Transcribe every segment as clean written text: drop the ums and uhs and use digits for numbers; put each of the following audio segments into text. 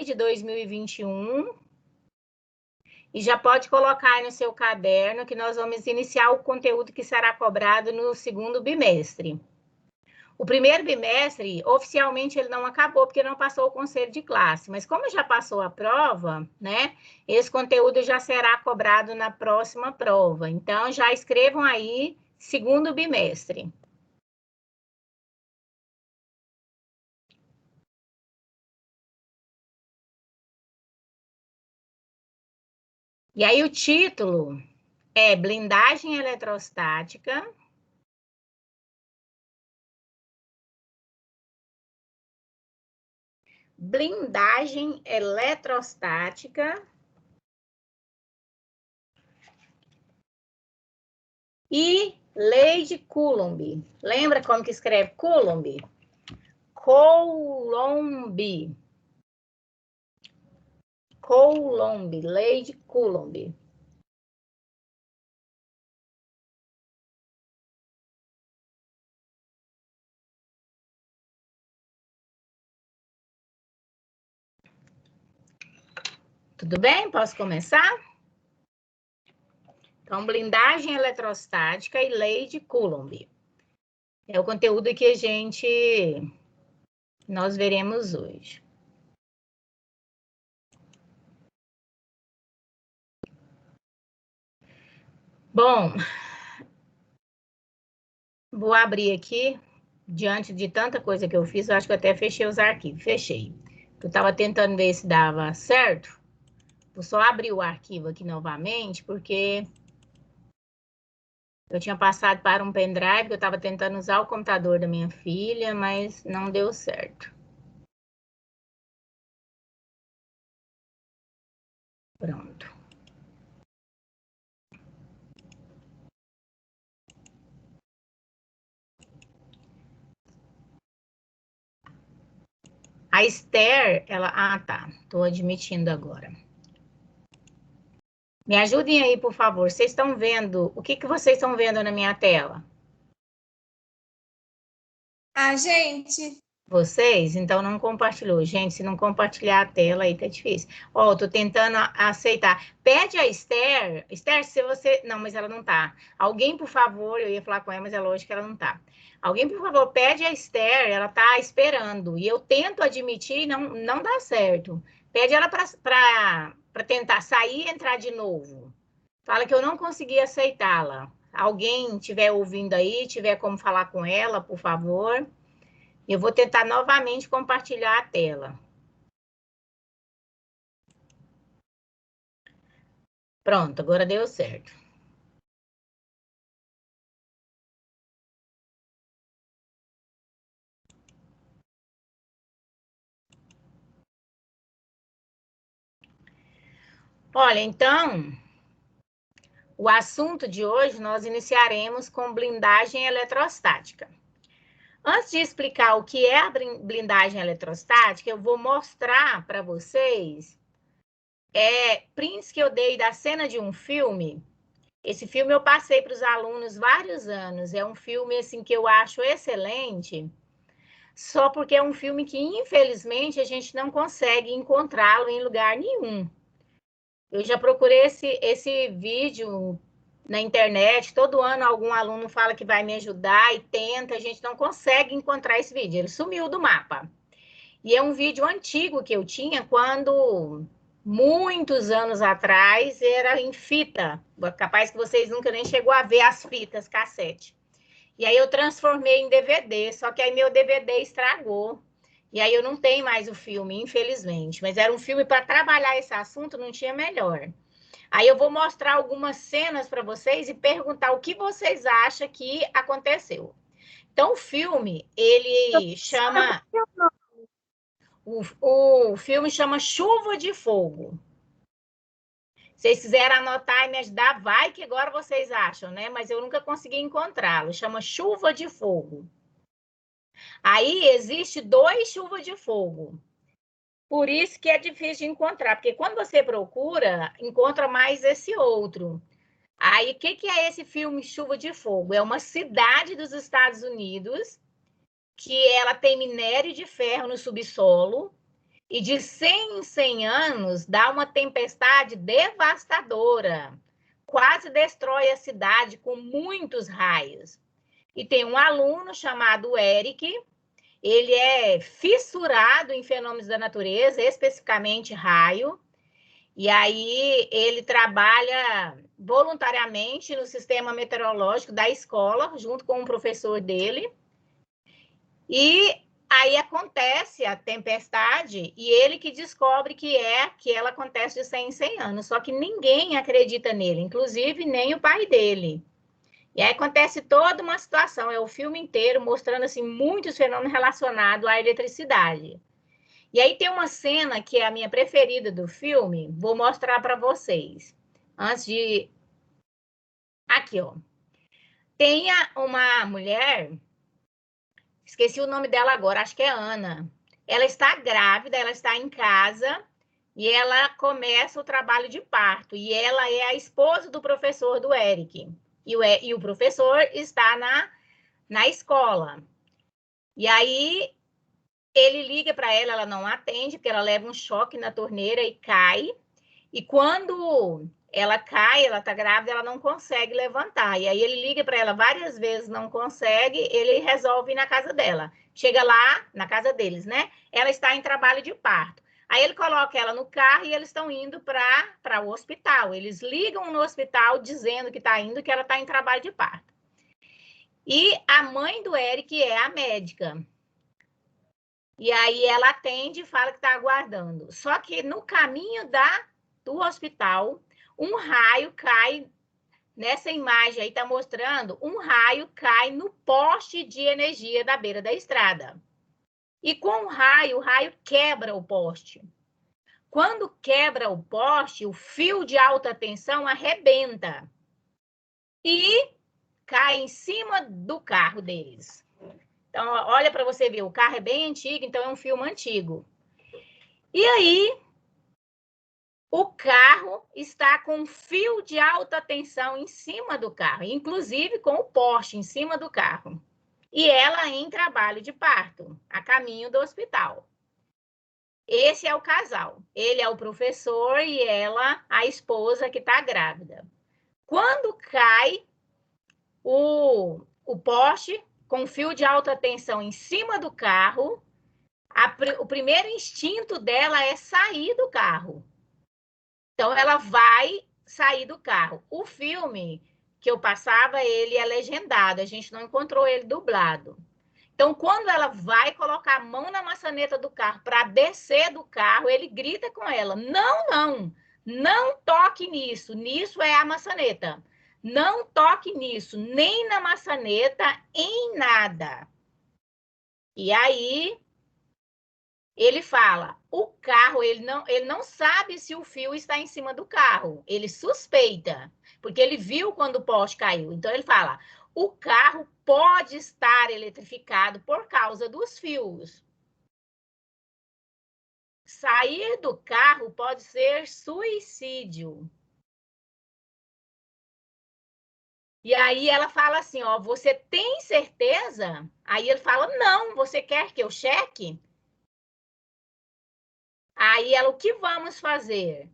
de 2021. E já pode colocar aí no seu caderno que nós vamos iniciar o conteúdo que será cobrado no segundo bimestre. O primeiro bimestre, oficialmente, ele não acabou, porque não passou o conselho de classe. Mas como já passou a prova, né? Esse conteúdo já será cobrado na próxima prova. Então, já escrevam aí, segundo bimestre. E aí, o título é Blindagem Eletrostática. Blindagem eletrostática e lei de Coulomb. Lembra como que escreve Coulomb? Coulomb. Coulomb, lei de Coulomb. Tudo bem? Posso começar? Então, blindagem eletrostática e lei de Coulomb. É o conteúdo que nós veremos hoje. Bom, vou abrir aqui, diante de tanta coisa que eu fiz, eu acho que eu até fechei os arquivos. Fechei. Eu estava tentando ver se dava certo. Vou só abrir o arquivo aqui novamente, porque eu tinha passado para um pendrive, que eu estava tentando usar o computador da minha filha, mas não deu certo. Pronto. A Esther, ela... Ah, tá. Estou admitindo agora. Me ajudem aí, por favor. Vocês estão vendo... O que vocês estão vendo na minha tela? A gente. Vocês? Então não compartilhou. Gente, se não compartilhar a tela aí tá difícil. Ó, tô tentando aceitar. Pede a Esther. Esther, se você... Não, mas ela não tá. Alguém, por favor, eu ia falar com ela, mas é lógico que ela não tá. Alguém, por favor, pede a Esther, ela tá esperando. E eu tento admitir e não dá certo. Pede ela para tentar sair e entrar de novo. Fala que eu não consegui aceitá-la. Alguém tiver ouvindo aí, tiver como falar com ela, por favor. Eu vou tentar novamente compartilhar a tela. Pronto, agora deu certo. Olha, então, o assunto de hoje nós iniciaremos com blindagem eletrostática. Antes de explicar o que é a blindagem eletrostática, eu vou mostrar para vocês prints que eu dei da cena de um filme. Esse filme eu passei para os alunos vários anos. É um filme assim que eu acho excelente, só porque é um filme que, infelizmente, a gente não consegue encontrá-lo em lugar nenhum. Eu já procurei esse vídeo na internet, todo ano algum aluno fala que vai me ajudar e tenta, a gente não consegue encontrar esse vídeo, ele sumiu do mapa. E é um vídeo antigo que eu tinha quando, muitos anos atrás, era em fita, capaz que vocês nunca nem chegou a ver as fitas cassete. E aí eu transformei em DVD, só que aí meu DVD estragou. E aí eu não tenho mais o filme, infelizmente. Mas era um filme para trabalhar esse assunto, não tinha melhor. Aí eu vou mostrar algumas cenas para vocês e perguntar o que vocês acham que aconteceu. Então, o filme, ele chama... O filme chama Chuva de Fogo. Se vocês quiserem anotar e me ajudar, vai que agora vocês acham, né? Mas eu nunca consegui encontrá-lo. Chama Chuva de Fogo. Aí existe dois chuvas de fogo. Por isso que é difícil de encontrar, porque quando você procura, encontra mais esse outro. Aí, o que é esse filme Chuva de Fogo? É uma cidade dos Estados Unidos que ela tem minério de ferro no subsolo E de 100 em 100 anos dá uma tempestade devastadora. Quase destrói a cidade com muitos raios. E tem um aluno chamado Eric, ele é fissurado em fenômenos da natureza, especificamente raio, e aí ele trabalha voluntariamente no sistema meteorológico da escola, junto com um professor dele, e aí acontece a tempestade, e ele que descobre que ela acontece de 100 em 100 anos, só que ninguém acredita nele, inclusive nem o pai dele. E aí acontece toda uma situação, é o filme inteiro mostrando assim muitos fenômenos relacionados à eletricidade. E aí tem uma cena que é a minha preferida do filme, vou mostrar para vocês. Antes de aqui, ó. Tem uma mulher, esqueci o nome dela agora, acho que é Ana. Ela está grávida, ela está em casa e ela começa o trabalho de parto. E ela é a esposa do professor do Eric. E o professor está na escola. E aí ele liga para ela, ela não atende, porque ela leva um choque na torneira e cai. E quando ela cai, ela está grávida, ela não consegue levantar. E aí ele liga para ela várias vezes, não consegue, ele resolve ir na casa dela. Chega lá, na casa deles, né? Ela está em trabalho de parto. Aí ele coloca ela no carro e eles estão indo para o hospital. Eles ligam no hospital dizendo que está indo, que ela está em trabalho de parto. E a mãe do Eric é a médica. E aí ela atende e fala que está aguardando. Só que no caminho do hospital, um raio cai, nessa imagem aí está mostrando, um raio cai no poste de energia da beira da estrada. E com o raio quebra o poste. Quando quebra o poste, o fio de alta tensão arrebenta e cai em cima do carro deles. Então, olha para você ver, o carro é bem antigo, então é um filme antigo. E aí, o carro está com um fio de alta tensão em cima do carro, inclusive com o poste em cima do carro. E ela em trabalho de parto, a caminho do hospital. Esse é o casal. Ele é o professor e ela, a esposa que está grávida. Quando cai o poste com fio de alta tensão em cima do carro, o primeiro instinto dela é sair do carro. Então, ela vai sair do carro. O filme que eu passava, ele é legendado, a gente não encontrou ele dublado. Então, quando ela vai colocar a mão na maçaneta do carro para descer do carro, ele grita com ela: não toque nisso, nisso é a maçaneta. Não toque nisso, nem na maçaneta, em nada. E aí ele fala, o carro, ele não sabe se o fio está em cima do carro, ele suspeita, porque ele viu quando o poste caiu. Então ele fala, o carro pode estar eletrificado por causa dos fios. Sair do carro pode ser suicídio. E aí ela fala assim, ó, você tem certeza? Aí ele fala, não, você quer que eu cheque? Aí ela, o que vamos fazer?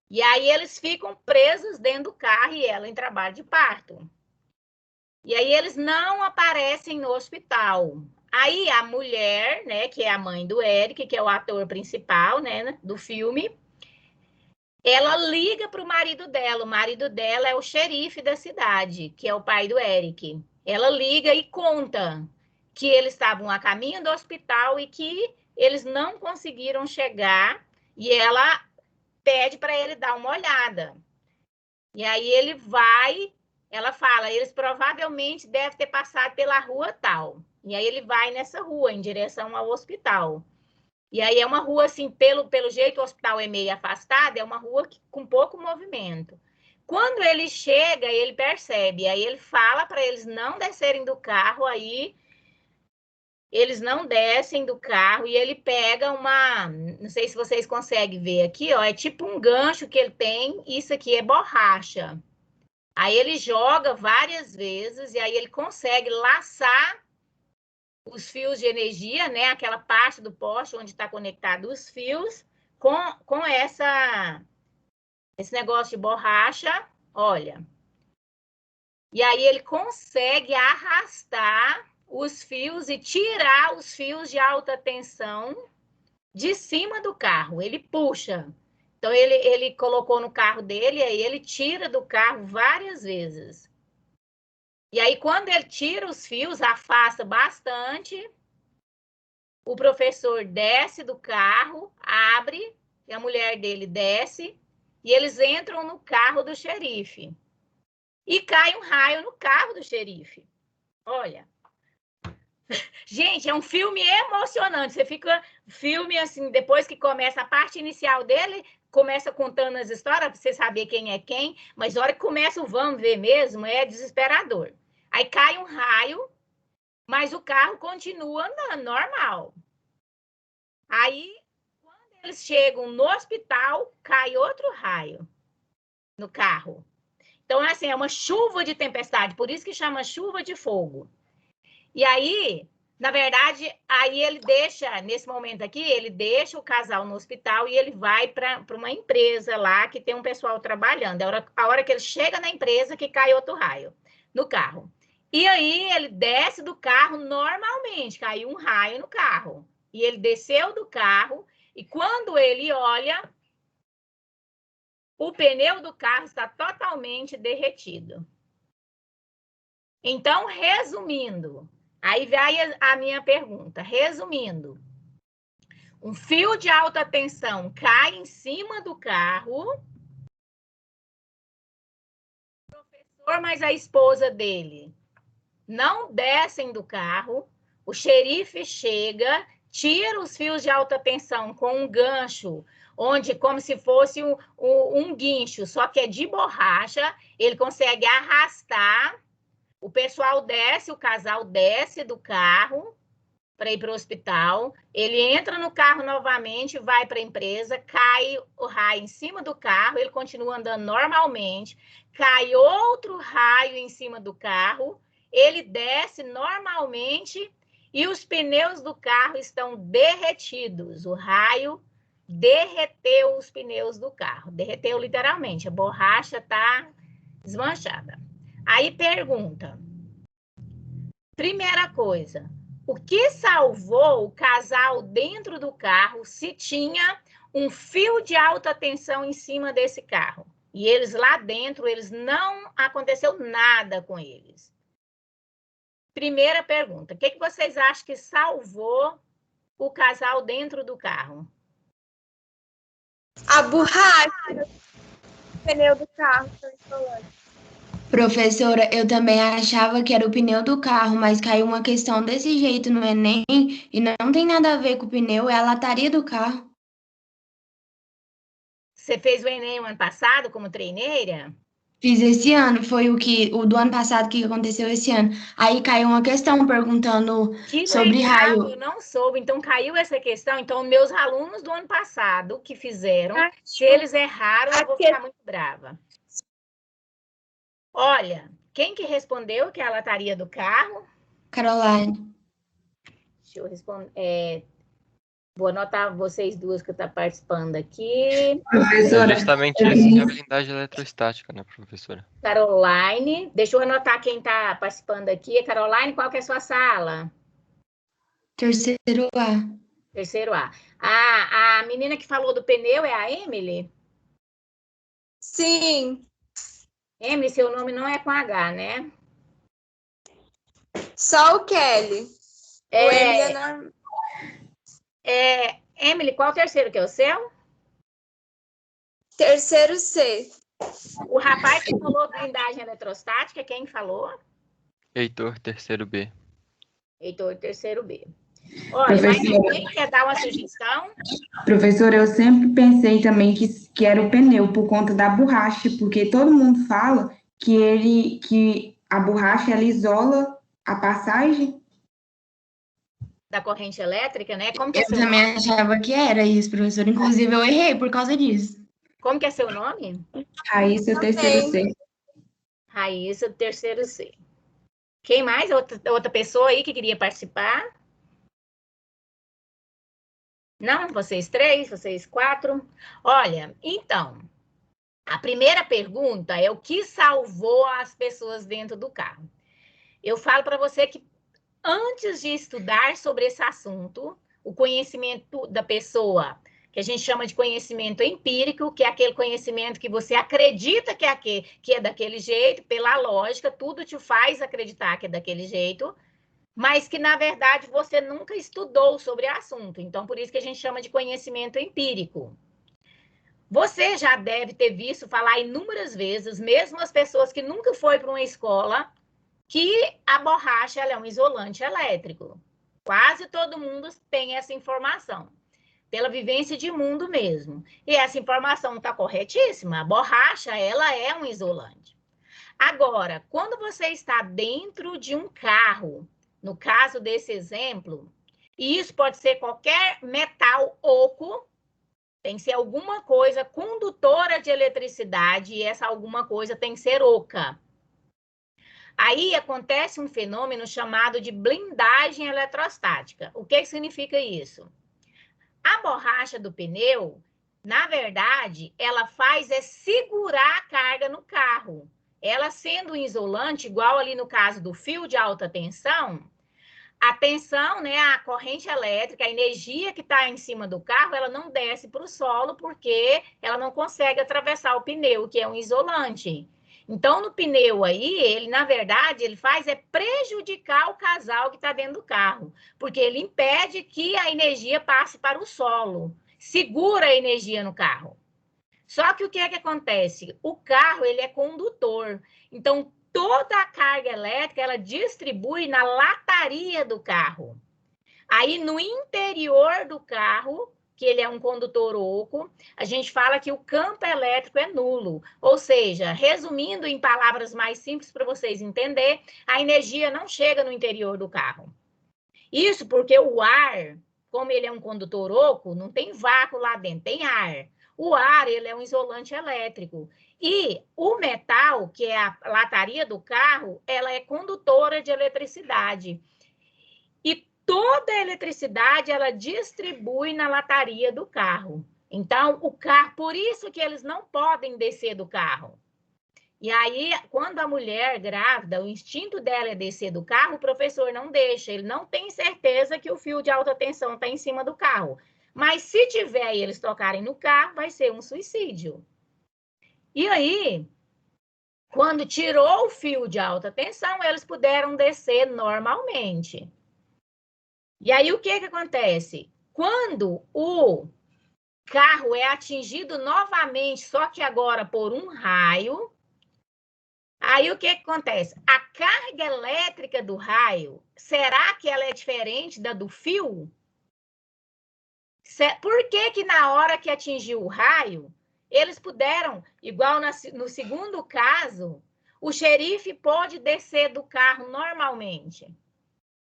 E aí eles ficam presos dentro do carro e ela em trabalho de parto. E aí eles não aparecem no hospital. Aí a mulher, né, que é a mãe do Eric, que é o ator principal, né, do filme, ela liga para o marido dela. O marido dela é o xerife da cidade, que é o pai do Eric. Ela liga e conta que eles estavam a caminho do hospital e que eles não conseguiram chegar. E ela pede para ele dar uma olhada. E aí ele vai, ela fala, eles provavelmente devem ter passado pela rua tal. E aí ele vai nessa rua, em direção ao hospital. E aí é uma rua, assim, pelo jeito o hospital é meio afastado, é uma rua com pouco movimento. Quando ele chega, ele percebe, aí ele fala para eles não descerem do carro, aí eles não descem do carro e ele pega não sei se vocês conseguem ver aqui, ó, é tipo um gancho que ele tem, isso aqui é borracha. Aí ele joga várias vezes e aí ele consegue laçar os fios de energia, né? Aquela parte do poste onde está conectado os fios, com esse negócio de borracha, olha. E aí ele consegue arrastar os fios e tirar os fios de alta tensão de cima do carro. Ele puxa. Então, ele colocou no carro dele, e aí ele tira do carro várias vezes. E aí, quando ele tira os fios, afasta bastante, o professor desce do carro, abre, e a mulher dele desce, e eles entram no carro do xerife. E cai um raio no carro do xerife. Olha. Gente, é um filme emocionante. Você fica filme assim, depois que começa a parte inicial dele, começa contando as histórias para você saber quem é quem, mas a hora que começa o vamos ver mesmo, é desesperador. Aí cai um raio, mas o carro continua andando normal. Aí, quando eles chegam no hospital, cai outro raio no carro. Então, assim, é uma chuva de tempestade, por isso que chama chuva de fogo. E aí, na verdade, aí ele deixa, nesse momento aqui, ele deixa o casal no hospital e ele vai para uma empresa lá que tem um pessoal trabalhando. A hora que ele chega na empresa que cai outro raio no carro. E aí ele desce do carro normalmente, caiu um raio no carro. E ele desceu do carro e quando ele olha, o pneu do carro está totalmente derretido. Então, resumindo, aí vai a minha pergunta. Resumindo, um fio de alta tensão cai em cima do carro, o professor mais a esposa dele não descem do carro, o xerife chega, tira os fios de alta tensão com um gancho, onde como se fosse um guincho, só que é de borracha, ele consegue arrastar, o pessoal desce, o casal desce do carro para ir para o hospital, ele entra no carro novamente, vai para a empresa, cai o raio em cima do carro, ele continua andando normalmente, cai outro raio em cima do carro, ele desce normalmente e os pneus do carro estão derretidos. O raio derreteu os pneus do carro. Derreteu literalmente. A borracha está desmanchada. Aí pergunta. Primeira coisa. O que salvou o casal dentro do carro se tinha um fio de alta tensão em cima desse carro? E eles lá dentro, eles não aconteceu nada com eles. Primeira pergunta, o que vocês acham que salvou o casal dentro do carro? A borracha, o pneu do carro, tô falando. Professora, eu também achava que era o pneu do carro, mas caiu uma questão desse jeito no Enem e não tem nada a ver com o pneu, é a lataria do carro. Você fez o Enem o ano passado como treineira? Fiz esse ano, foi o do ano passado que aconteceu esse ano. Aí caiu uma questão perguntando Que sobre legal, raio. eu não soube. Então, caiu essa questão. Então, meus alunos do ano passado que fizeram, se eles erraram, eu vou ficar muito brava. Olha, quem que respondeu que é a lataria do carro? Caroline. Deixa eu responder. Vou anotar vocês duas que estão participando aqui. É justamente isso que é a blindagem eletrostática, né, professora? Caroline. Deixa eu anotar quem está participando aqui. Caroline, qual que é a sua sala? Terceiro A. Terceiro A. A menina que falou do pneu é a Emily? Sim. Emily, seu nome não é com H, né? Só o Kelly. O Emily é normal. Emily, qual o terceiro que é o seu? Terceiro C. O rapaz que falou blindagem eletrostática, quem falou? Heitor, terceiro B. Heitor, terceiro B. Olha, mas alguém quer dar uma sugestão? Professora, eu sempre pensei também que era o pneu, por conta da borracha, porque todo mundo fala que a borracha ela isola a passagem. Da corrente elétrica, né? Como que é Eu seu também nome? achava que era isso, professora. Inclusive, eu errei por causa disso. Como que é seu nome? Raíssa, terceiro C. Raíssa, terceiro C. Quem mais? Outra pessoa aí que queria participar? Não? Vocês 3, vocês 4? Olha, então, a primeira pergunta é o que salvou as pessoas dentro do carro. Eu falo para você que antes de estudar sobre esse assunto, o conhecimento da pessoa, que a gente chama de conhecimento empírico, que é aquele conhecimento que você acredita que é daquele jeito, pela lógica, tudo te faz acreditar que é daquele jeito, mas que, na verdade, você nunca estudou sobre o assunto. Então, por isso que a gente chama de conhecimento empírico. Você já deve ter visto falar inúmeras vezes, mesmo as pessoas que nunca foi para uma escola, que a borracha ela é um isolante elétrico. Quase todo mundo tem essa informação, pela vivência de mundo mesmo. E essa informação está corretíssima. A borracha ela é um isolante. Agora, quando você está dentro de um carro, no caso desse exemplo, e isso pode ser qualquer metal oco, tem que ser alguma coisa condutora de eletricidade, e essa alguma coisa tem que ser oca. Aí acontece um fenômeno chamado de blindagem eletrostática. O que significa isso? A borracha do pneu, na verdade, ela faz é segurar a carga no carro. Ela sendo um isolante, igual ali no caso do fio de alta tensão, a tensão, né, a corrente elétrica, a energia que está em cima do carro, ela não desce para o solo porque ela não consegue atravessar o pneu, que é um isolante. Então, no pneu aí, ele, na verdade, ele faz é prejudicar o casal que está dentro do carro, porque ele impede que a energia passe para o solo, segura a energia no carro. Só que o que é que acontece? O carro, ele é condutor, então toda a carga elétrica, ela distribui na lataria do carro. Aí, no interior do carro, que ele é um condutor oco, a gente fala que o campo elétrico é nulo. Ou seja, resumindo em palavras mais simples para vocês entenderem, a energia não chega no interior do carro. Isso porque o ar, como ele é um condutor oco, não tem vácuo lá dentro, tem ar. O ar, ele é um isolante elétrico. E o metal, que é a lataria do carro, ela é condutora de eletricidade. E toda a eletricidade, ela distribui na lataria do carro. Então, o carro, por isso que eles não podem descer do carro. E aí, quando a mulher grávida, o instinto dela é descer do carro, o professor não deixa. Ele não tem certeza que o fio de alta tensão está em cima do carro. Mas se tiver e eles tocarem no carro, vai ser um suicídio. E aí, quando tirou o fio de alta tensão, eles puderam descer normalmente. E aí, o que que acontece? Quando o carro é atingido novamente, só que agora por um raio, aí o que que acontece? A carga elétrica do raio, será que ela é diferente da do fio? Por que que na hora que atingiu o raio, eles puderam, igual no segundo caso, o xerife pôde descer do carro normalmente?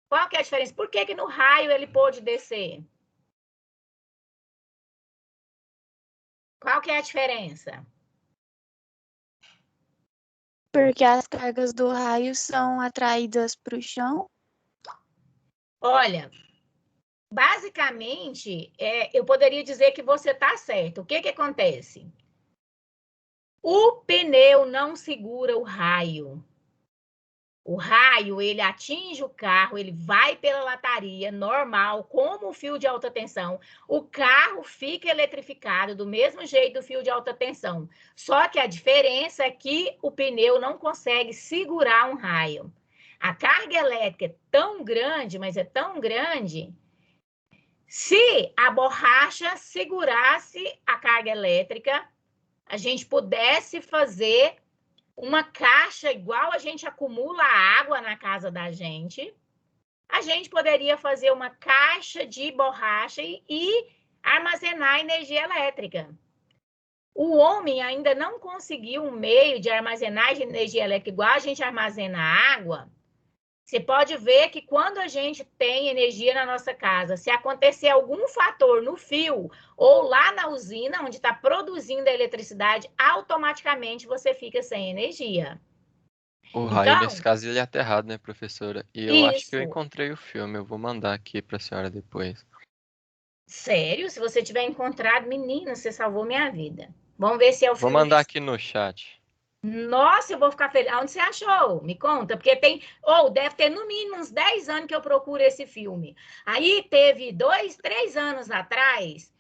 Qual que é a diferença? Por que que no raio ele pôde descer? Qual que é a diferença? Porque as cargas do raio são atraídas para o chão. Olha, basicamente, eu poderia dizer que você está certo. O que que acontece? O pneu não segura o raio. O raio, ele atinge o carro, ele vai pela lataria normal, como o fio de alta tensão. O carro fica eletrificado do mesmo jeito do fio de alta tensão. Só que a diferença é que o pneu não consegue segurar um raio. A carga elétrica é tão grande, mas é tão grande, se a borracha segurasse a carga elétrica, a gente pudesse fazer uma caixa igual a gente acumula água na casa da gente, a gente poderia fazer uma caixa de borracha e armazenar energia elétrica. O homem ainda não conseguiu um meio de armazenagem de energia elétrica igual a gente armazena água. Você pode ver que quando a gente tem energia na nossa casa, se acontecer algum fator no fio ou lá na usina, onde está produzindo a eletricidade, automaticamente você fica sem energia. O raio, nesse Então, caso, ele é aterrado, né, professora? E eu acho que eu isso. encontrei o filme. Eu vou mandar aqui para a senhora depois. Sério? Se você tiver encontrado, menina, você salvou minha vida. Vamos ver se é o Vou filme mandar desse. aqui no chat. Nossa, eu vou ficar feliz. Onde você achou? Me conta, porque tem. Ou deve ter no mínimo uns 10 anos que eu procuro esse filme. Aí teve 2, 3 anos atrás,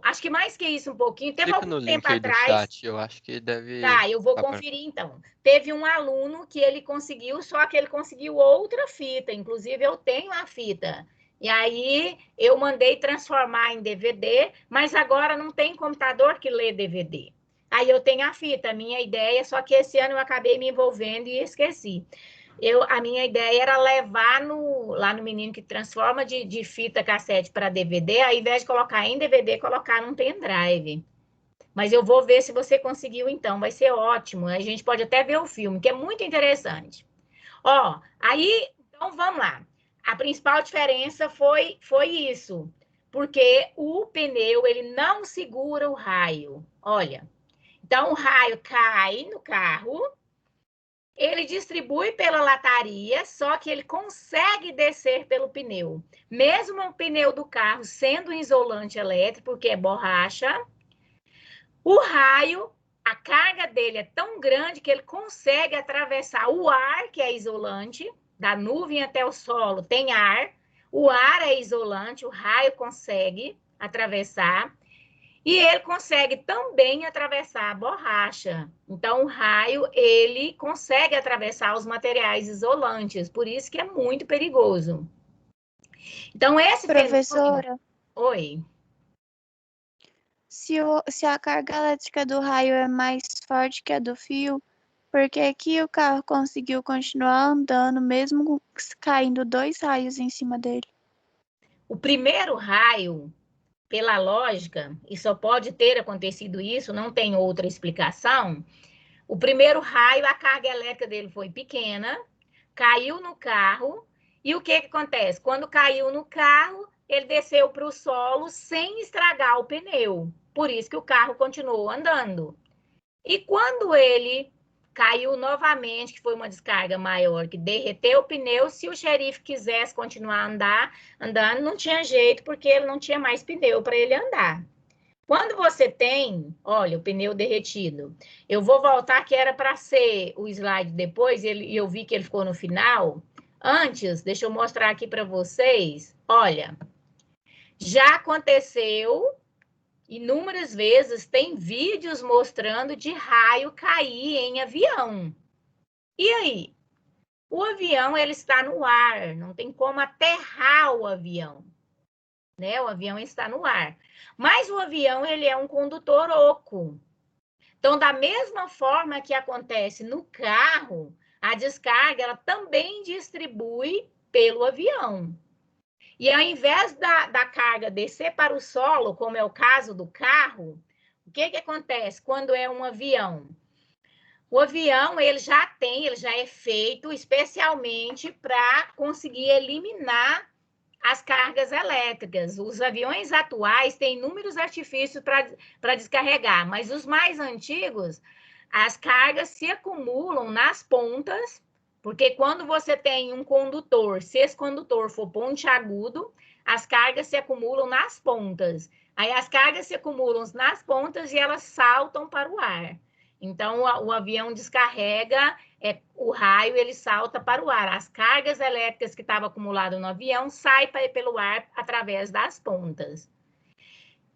acho que mais que isso um pouquinho, teve Clica algum no tempo link aí do atrás. chat. Eu acho que deve. Tá, eu vou Tá pra- conferir então. Teve um aluno que ele conseguiu, só que ele conseguiu outra fita. Inclusive, eu tenho a fita. E aí eu mandei transformar em DVD, mas agora não tem computador que lê DVD. Aí eu tenho a fita, a minha ideia, só que esse ano eu acabei me envolvendo e esqueci. A minha ideia era levar lá no Menino que Transforma de fita cassete para DVD, ao invés de colocar em DVD, colocar num pendrive. Mas eu vou ver se você conseguiu então, vai ser ótimo. A gente pode até ver o filme, que é muito interessante. Ó, aí, então vamos lá. A principal diferença foi isso, porque o pneu ele não segura o raio. Olha, então o raio cai no carro, ele distribui pela lataria, só que ele consegue descer pelo pneu. Mesmo o pneu do carro sendo um isolante elétrico, porque é borracha, o raio, a carga dele é tão grande que ele consegue atravessar o ar, que é isolante, da nuvem até o solo tem ar, o ar é isolante, o raio consegue atravessar, e ele consegue também atravessar a borracha. Então, o raio, ele consegue atravessar os materiais isolantes, por isso que é muito perigoso. Então, esse fenômeno... Professora, Oi. se a carga elétrica do raio é mais forte que a do fio, por que que o carro conseguiu continuar andando mesmo caindo 2 raios em cima dele? O primeiro raio, pela lógica, e só pode ter acontecido isso, não tem outra explicação. O primeiro raio, a carga elétrica dele foi pequena, caiu no carro, e o que acontece? Quando caiu no carro, ele desceu para o solo sem estragar o pneu. Por isso que o carro continuou andando. E quando ele caiu novamente, que foi uma descarga maior, que derreteu o pneu, se o xerife quisesse continuar andando, não tinha jeito, porque ele não tinha mais pneu para ele andar. Quando você tem, olha, o pneu derretido, eu vou voltar que era para ser o slide depois, e eu vi que ele ficou no final. Antes, deixa eu mostrar aqui para vocês. Olha, já aconteceu inúmeras vezes, tem vídeos mostrando de raio cair em avião. E aí? O avião ele está no ar, não tem como aterrar o avião, né? O avião está no ar. Mas o avião ele é um condutor oco. Então, da mesma forma que acontece no carro, a descarga ela também distribui pelo avião. E ao invés da carga descer para o solo, como é o caso do carro, o que acontece quando é um avião? O avião ele já é feito especialmente para conseguir eliminar as cargas elétricas. Os aviões atuais têm inúmeros artifícios para descarregar, mas os mais antigos, as cargas se acumulam nas pontas, porque quando você tem um condutor, se esse condutor for pontiagudo, as cargas se acumulam nas pontas. Aí as cargas se acumulam nas pontas e elas saltam para o ar. Então, o avião descarrega, o raio ele salta para o ar. As cargas elétricas que estavam acumuladas no avião saem pelo ar através das pontas.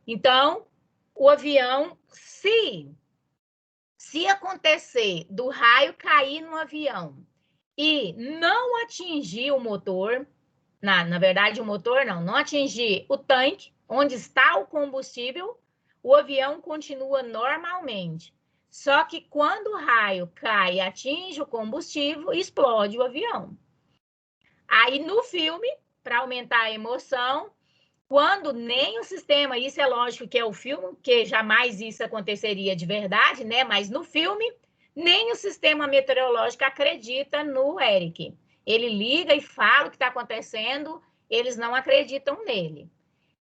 Então, o avião, se acontecer do raio cair no avião e não atingir o motor, na verdade o motor não atingir o tanque, onde está o combustível, o avião continua normalmente. Só que quando o raio cai e atinge o combustível, explode o avião. Aí no filme, para aumentar a emoção, quando nem o sistema, isso é lógico que é o filme, que jamais isso aconteceria de verdade, né? Mas no filme, nem o sistema meteorológico acredita no Eric. Ele liga e fala o que está acontecendo, eles não acreditam nele.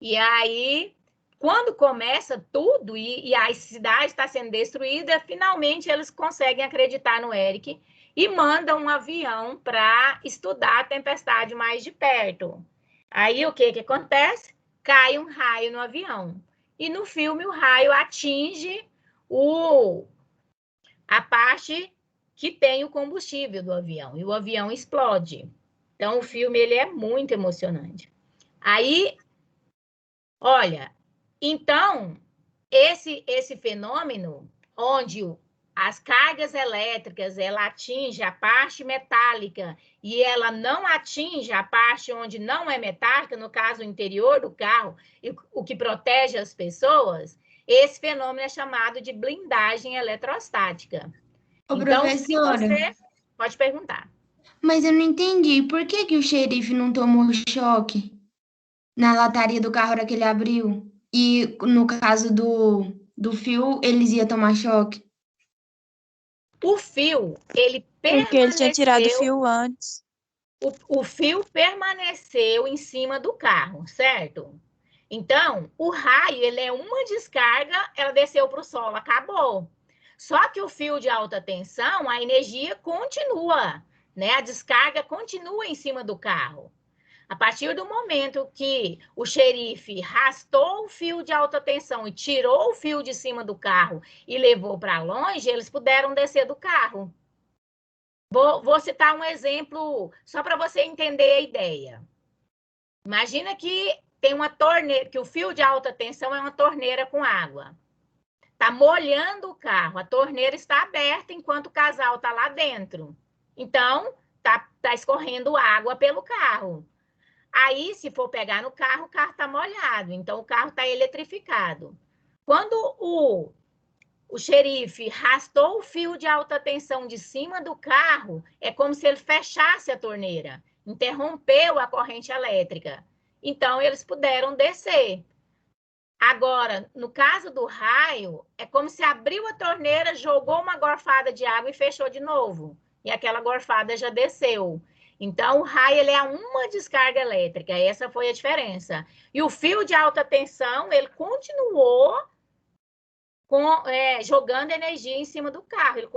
E aí, quando começa tudo e a cidade está sendo destruída, finalmente eles conseguem acreditar no Eric e mandam um avião para estudar a tempestade mais de perto. Aí o que acontece? Cai um raio no avião. E no filme o raio atinge a parte que tem o combustível do avião, e o avião explode. Então, o filme ele é muito emocionante. Aí, olha, então, esse fenômeno, onde as cargas elétricas, ela atinge a parte metálica e ela não atinge a parte onde não é metálica, no caso, o interior do carro, o que protege as pessoas, esse fenômeno é chamado de blindagem eletrostática. Ô, Então, professora, se você... Pode perguntar. mas eu não entendi. Por que o xerife não tomou choque na lataria do carro hora que ele abriu? E no caso do fio, eles iam tomar choque? O fio, ele Porque ele tinha tirado o permaneceu... fio antes. O fio permaneceu em cima do carro, certo? Então, o raio, ele é uma descarga, ela desceu para o solo, acabou. Só que o fio de alta tensão, a energia continua, né? A descarga continua em cima do carro. A partir do momento que o xerife rastou o fio de alta tensão e tirou o fio de cima do carro e levou para longe, eles puderam descer do carro. Vou citar um exemplo só para você entender a ideia. Imagina que tem uma torneira, que o fio de alta tensão é uma torneira com água. Está molhando o carro, a torneira está aberta enquanto o casal está lá dentro. Então, tá escorrendo água pelo carro. Aí, se for pegar no carro, o carro está molhado, então o carro está eletrificado. Quando o xerife rastou o fio de alta tensão de cima do carro, é como se ele fechasse a torneira, interrompeu a corrente elétrica. Então, eles puderam descer. Agora, no caso do raio, é como se abriu a torneira, jogou uma gorfada de água e fechou de novo. E aquela gorfada já desceu. Então, o raio ele é uma descarga elétrica. Essa foi a diferença. E o fio de alta tensão, ele continuou jogando energia em cima do carro. Ele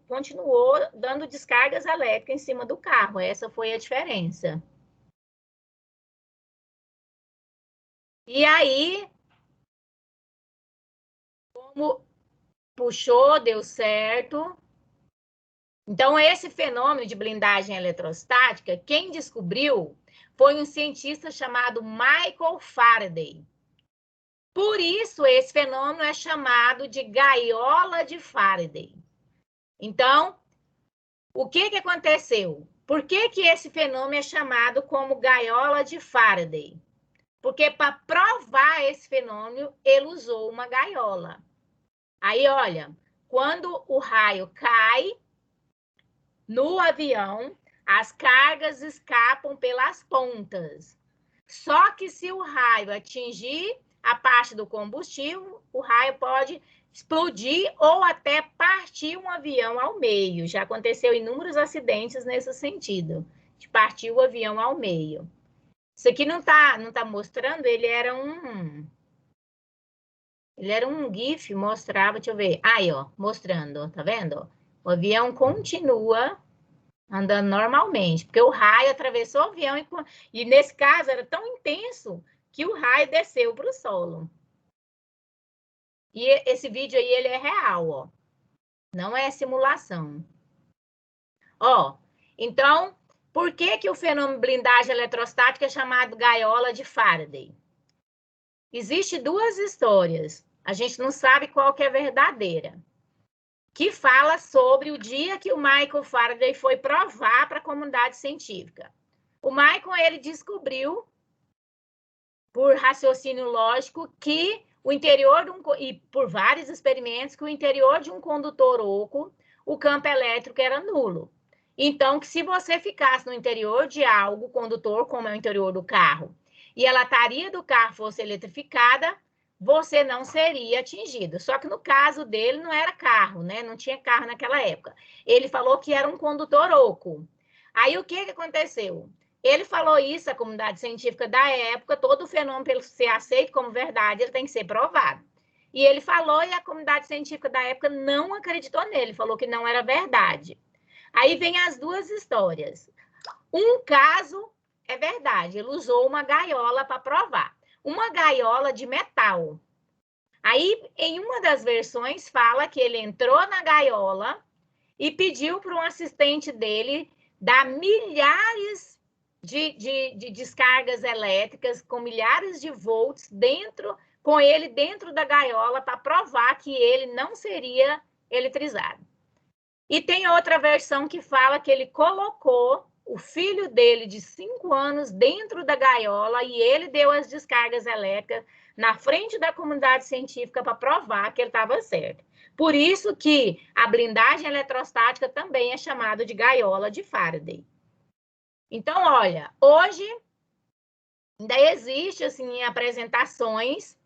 continuou dando descargas elétricas em cima do carro. Essa foi a diferença. E aí, como puxou, deu certo. Então, esse fenômeno de blindagem eletrostática, quem descobriu foi um cientista chamado Michael Faraday. Por isso, esse fenômeno é chamado de gaiola de Faraday. Então, o que aconteceu? Por que esse fenômeno é chamado como gaiola de Faraday? Porque para provar esse fenômeno, ele usou uma gaiola. Aí, olha, quando o raio cai no avião, as cargas escapam pelas pontas. Só que se o raio atingir a parte do combustível, o raio pode explodir ou até partir um avião ao meio. Já aconteceu inúmeros acidentes nesse sentido, de partir o avião ao meio. Isso aqui não tá mostrando, ele era um GIF, mostrava, deixa eu ver. Aí, ó, mostrando, tá vendo? O avião continua andando normalmente, porque o raio atravessou o avião e nesse caso era tão intenso que o raio desceu para o solo. E esse vídeo aí, ele é real, ó. Não é simulação. Ó, então, por que o fenômeno blindagem eletrostática é chamado gaiola de Faraday? Existem duas histórias. A gente não sabe qual que é verdadeira. Que fala sobre o dia que o Michael Faraday foi provar para a comunidade científica. O Michael, ele descobriu, por raciocínio lógico, que o interior e por vários experimentos, que o interior de um condutor oco, o campo elétrico era nulo. Então, que se você ficasse no interior de algo condutor, como é o interior do carro, e a lataria do carro fosse eletrificada, você não seria atingido. Só que no caso dele não era carro, né? Não tinha carro naquela época. Ele falou que era um condutor oco. Aí o que aconteceu? Ele falou isso à comunidade científica da época, todo o fenômeno, para ele ser aceito como verdade, ele tem que ser provado. E ele falou e a comunidade científica da época não acreditou nele, falou que não era verdade. Aí vem as duas histórias. Um caso é verdade, ele usou uma gaiola para provar. Uma gaiola de metal. Aí, em uma das versões, fala que ele entrou na gaiola e pediu para um assistente dele dar milhares de descargas elétricas com milhares de volts com ele dentro da gaiola para provar que ele não seria eletrizado. E tem outra versão que fala que ele colocou o filho dele de 5 anos dentro da gaiola e ele deu as descargas elétricas na frente da comunidade científica para provar que ele estava certo. Por isso que a blindagem eletrostática também é chamada de gaiola de Faraday. Então, olha, hoje ainda existe, assim, em apresentações,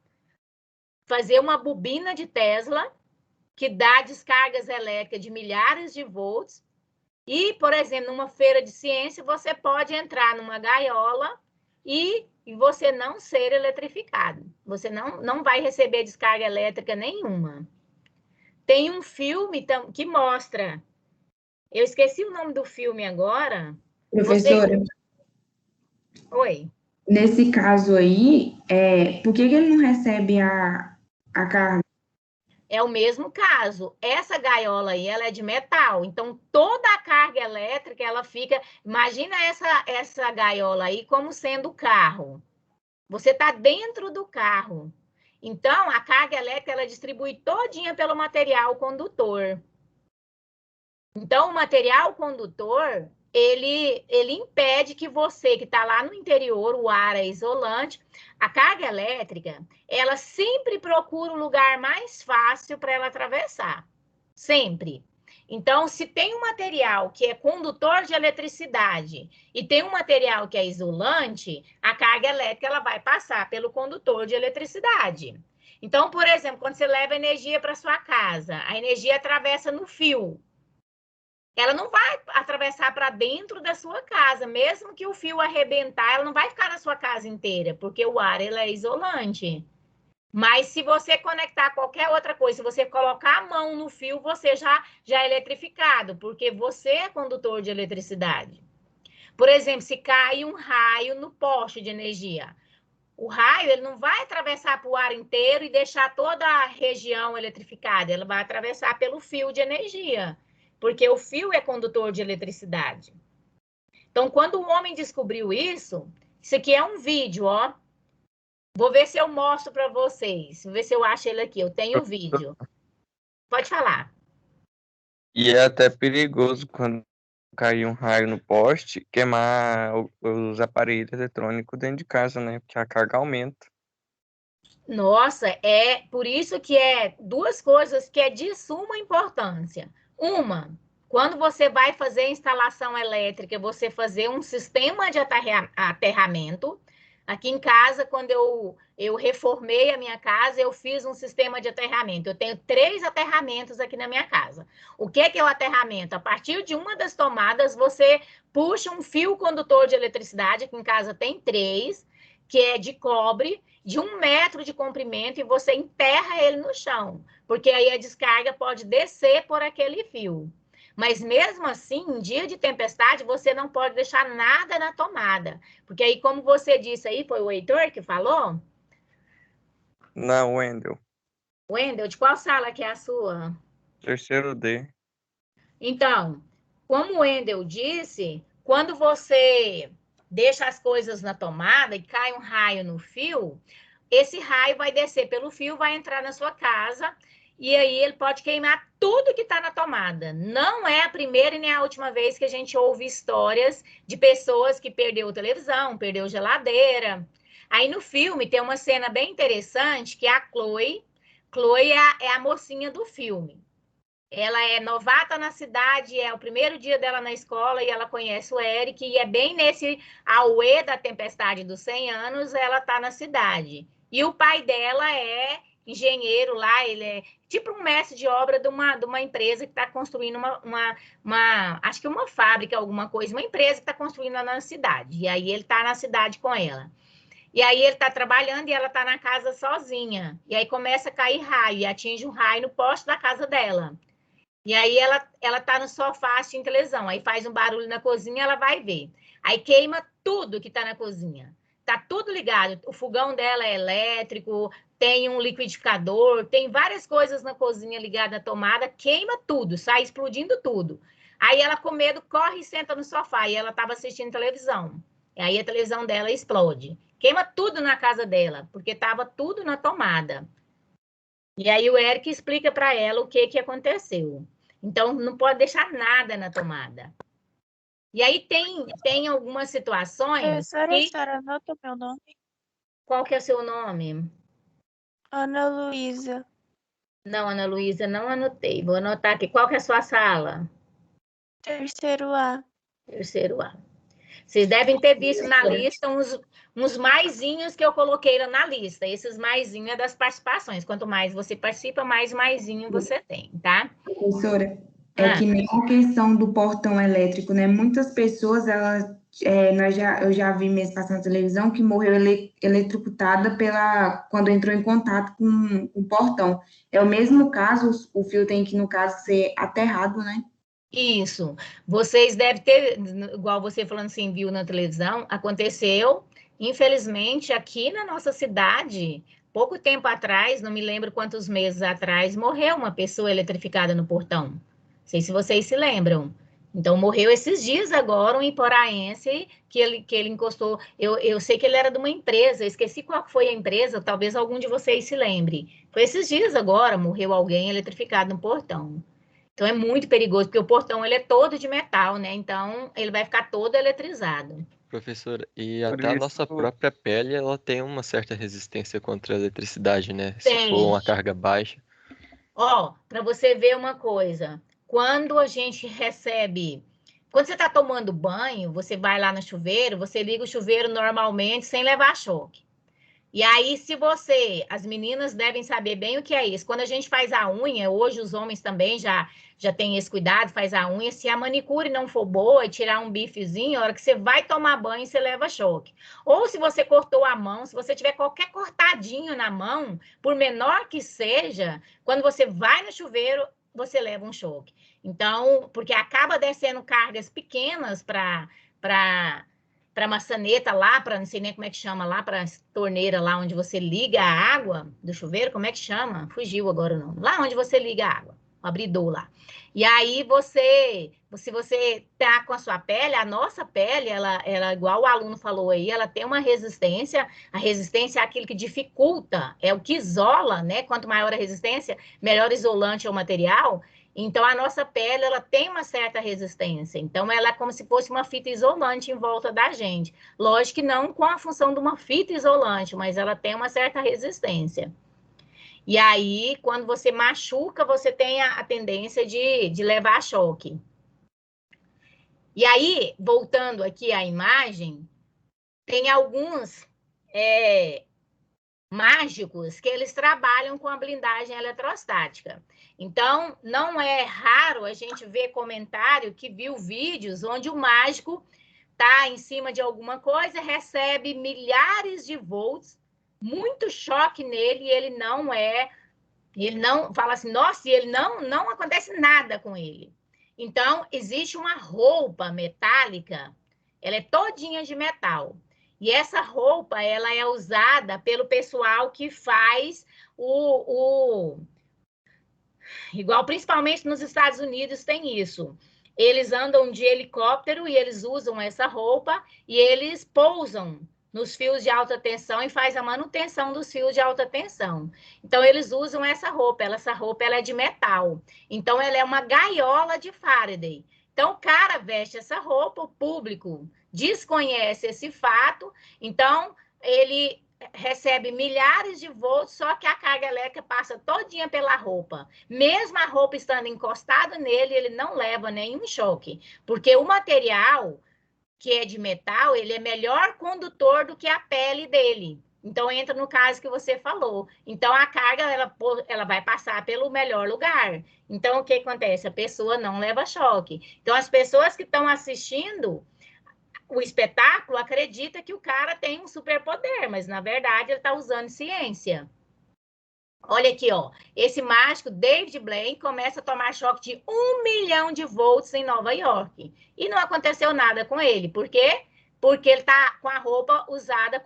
fazer uma bobina de Tesla que dá descargas elétricas de milhares de volts. E, por exemplo, numa feira de ciência, você pode entrar numa gaiola e você não ser eletrificado. Você não vai receber descarga elétrica nenhuma. Tem um filme que mostra... Eu esqueci o nome do filme agora. Professora, Oi. nesse caso aí, por que ele não recebe a carga? É o mesmo caso. Essa gaiola aí, ela é de metal. Então, toda a carga elétrica, ela fica... Imagina essa gaiola aí como sendo o carro. Você está dentro do carro. Então, a carga elétrica, ela distribui todinha pelo material condutor. Então, o material condutor, ele impede que você, que está lá no interior, o ar é isolante, a carga elétrica, ela sempre procura o lugar mais fácil para ela atravessar. Sempre. Então, se tem um material que é condutor de eletricidade e tem um material que é isolante, a carga elétrica ela vai passar pelo condutor de eletricidade. Então, por exemplo, quando você leva energia para sua casa, a energia atravessa no fio. Ela não vai atravessar para dentro da sua casa, mesmo que o fio arrebentar, ela não vai ficar na sua casa inteira, porque o ar ele é isolante. Mas se você conectar qualquer outra coisa, se você colocar a mão no fio, você já é eletrificado, porque você é condutor de eletricidade. Por exemplo, se cai um raio no poste de energia, o raio ele não vai atravessar para o ar inteiro e deixar toda a região eletrificada, ele vai atravessar pelo fio de energia, porque o fio é condutor de eletricidade. Então, quando o homem descobriu isso aqui é um vídeo, ó. Vou ver se eu mostro para vocês. Vou ver se eu acho ele aqui. Eu tenho o vídeo. Pode falar. E é até perigoso quando cair um raio no poste, queimar os aparelhos eletrônicos dentro de casa, né? Porque a carga aumenta. Nossa, é por isso que é duas coisas que é de suma importância. Uma, quando você vai fazer instalação elétrica, você fazer um sistema de aterramento. Aqui em casa, quando eu reformei a minha casa, eu fiz um sistema de aterramento. Eu tenho 3 aterramentos aqui na minha casa. O que é o aterramento? A partir de uma das tomadas, você puxa um fio condutor de eletricidade, aqui em casa tem 3, que é de cobre, de 1 metro de comprimento, e você enterra ele no chão, porque aí a descarga pode descer por aquele fio. Mas mesmo assim, em dia de tempestade, você não pode deixar nada na tomada. Porque aí, como você disse aí, foi o Heitor que falou? Não, Wendel. Wendel, de qual sala que é a sua? Terceiro D. Então, como o Wendel disse, quando você deixa as coisas na tomada e cai um raio no fio, esse raio vai descer pelo fio, vai entrar na sua casa, e aí ele pode queimar tudo que está na tomada. Não é a primeira e nem a última vez que a gente ouve histórias de pessoas que perdeu televisão, perdeu geladeira. Aí no filme tem uma cena bem interessante que é a Chloe. Chloe é a mocinha do filme. Ela é novata na cidade, é o primeiro dia dela na escola e ela conhece o Eric, e é bem nesse auê da tempestade dos 100 anos, ela está na cidade. E o pai dela é engenheiro lá, ele é tipo um mestre de obra de uma empresa que está construindo acho que uma fábrica, alguma coisa, uma empresa que está construindo lá na cidade. E aí ele está na cidade com ela. E aí ele está trabalhando e ela está na casa sozinha. E aí começa a cair raio, e atinge um raio no poste da casa dela. E aí ela está no sofá assistindo televisão. Aí faz um barulho na cozinha, ela vai ver. Aí queima tudo que está na cozinha. Tá tudo ligado. O fogão dela é elétrico, tem um liquidificador, tem várias coisas na cozinha ligada à tomada, queima tudo, sai explodindo tudo. Aí ela com medo corre e senta no sofá, e ela estava assistindo televisão. E aí a televisão dela explode. Queima tudo na casa dela, porque estava tudo na tomada. E aí o Eric explica para ela o que aconteceu. Então, não pode deixar nada na tomada. E aí tem algumas situações Professora, que... a senhora anota o meu nome? Qual que é o seu nome? Ana Luísa. Não, Ana Luísa, não anotei. Vou anotar aqui. Qual que é a sua sala? Terceiro A. Terceiro A. Vocês devem ter visto na lista uns maisinhos que eu coloquei lá na lista. Esses maisinhos é das participações. Quanto mais você participa, mais maisinho você tem, tá? Professora, é que nem a questão do portão elétrico, né? Muitas pessoas, eu já vi mesmo passando na televisão que morreu eletrocutada quando entrou em contato com o portão. É o mesmo caso, o fio tem que, no caso, ser aterrado, né? Isso. Vocês devem ter, igual você falando assim, viu na televisão, aconteceu, infelizmente, aqui na nossa cidade, pouco tempo atrás, não me lembro quantos meses atrás, morreu uma pessoa eletrificada no portão. Não sei se vocês se lembram. Então, morreu esses dias agora um iporaense que ele encostou. Eu sei que ele era de uma empresa, eu esqueci qual foi a empresa, talvez algum de vocês se lembre. Foi esses dias agora, morreu alguém eletrificado no portão. Então, é muito perigoso, porque o portão ele é todo de metal, né? Então, ele vai ficar todo eletrizado. Professora, e Por até a nossa isso, própria pele, ela tem uma certa resistência contra a eletricidade, né? Se Tem. for uma carga baixa. Ó, para você ver uma coisa, quando a gente recebe... Quando você está tomando banho, você vai lá no chuveiro, você liga o chuveiro normalmente sem levar choque. E aí, as meninas devem saber bem o que é isso. Quando a gente faz a unha, hoje os homens também já têm esse cuidado, faz a unha. Se a manicure não for boa e tirar um bifezinho, a hora que você vai tomar banho, você leva choque. Ou se você cortou a mão, se você tiver qualquer cortadinho na mão, por menor que seja, quando você vai no chuveiro, você leva um choque. Então, porque acaba descendo cargas pequenas para maçaneta lá, para não sei nem como é que chama lá, para torneira lá onde você liga a água do chuveiro, como é que chama? Fugiu agora o nome. Lá onde você liga a água, o abridor lá. E aí se você tá com a sua pele, a nossa pele, ela igual o aluno falou aí, ela tem uma resistência, a resistência é aquilo que dificulta, é o que isola, né? Quanto maior a resistência, melhor isolante é o material. Então, a nossa pele, ela tem uma certa resistência. Então, ela é como se fosse uma fita isolante em volta da gente. Lógico que não com a função de uma fita isolante, mas ela tem uma certa resistência. E aí, quando você machuca, você tem a tendência de levar choque. E aí, voltando aqui à imagem, tem alguns mágicos que eles trabalham com a blindagem eletrostática. Então, não é raro a gente ver comentário que viu vídeos onde o mágico está em cima de alguma coisa, recebe milhares de volts, muito choque nele, e ele não fala assim, nossa, e ele não acontece nada com ele. Então, existe uma roupa metálica, ela é todinha de metal. E essa roupa, ela é usada pelo pessoal que faz igual principalmente nos Estados Unidos tem isso. Eles andam de helicóptero e eles usam essa roupa e eles pousam nos fios de alta tensão e faz a manutenção dos fios de alta tensão. Então, eles usam essa roupa. Essa roupa ela é de metal. Então, ela é uma gaiola de Faraday. Então, o cara veste essa roupa, o público desconhece esse fato, então ele recebe milhares de volts, só que a carga elétrica passa todinha pela roupa. Mesmo a roupa estando encostada nele, ele não leva nenhum choque, porque o material que é de metal, ele é melhor condutor do que a pele dele. Então, entra no caso que você falou. Então, a carga, ela vai passar pelo melhor lugar. Então, o que acontece? A pessoa não leva choque. Então, as pessoas que estão assistindo o espetáculo acreditam que o cara tem um superpoder, mas, na verdade, ele está usando ciência. Olha aqui, ó. Esse mágico, David Blaine, começa a tomar choque de 1 milhão de volts em Nova York. E não aconteceu nada com ele. Por quê? Porque ele está com a roupa usada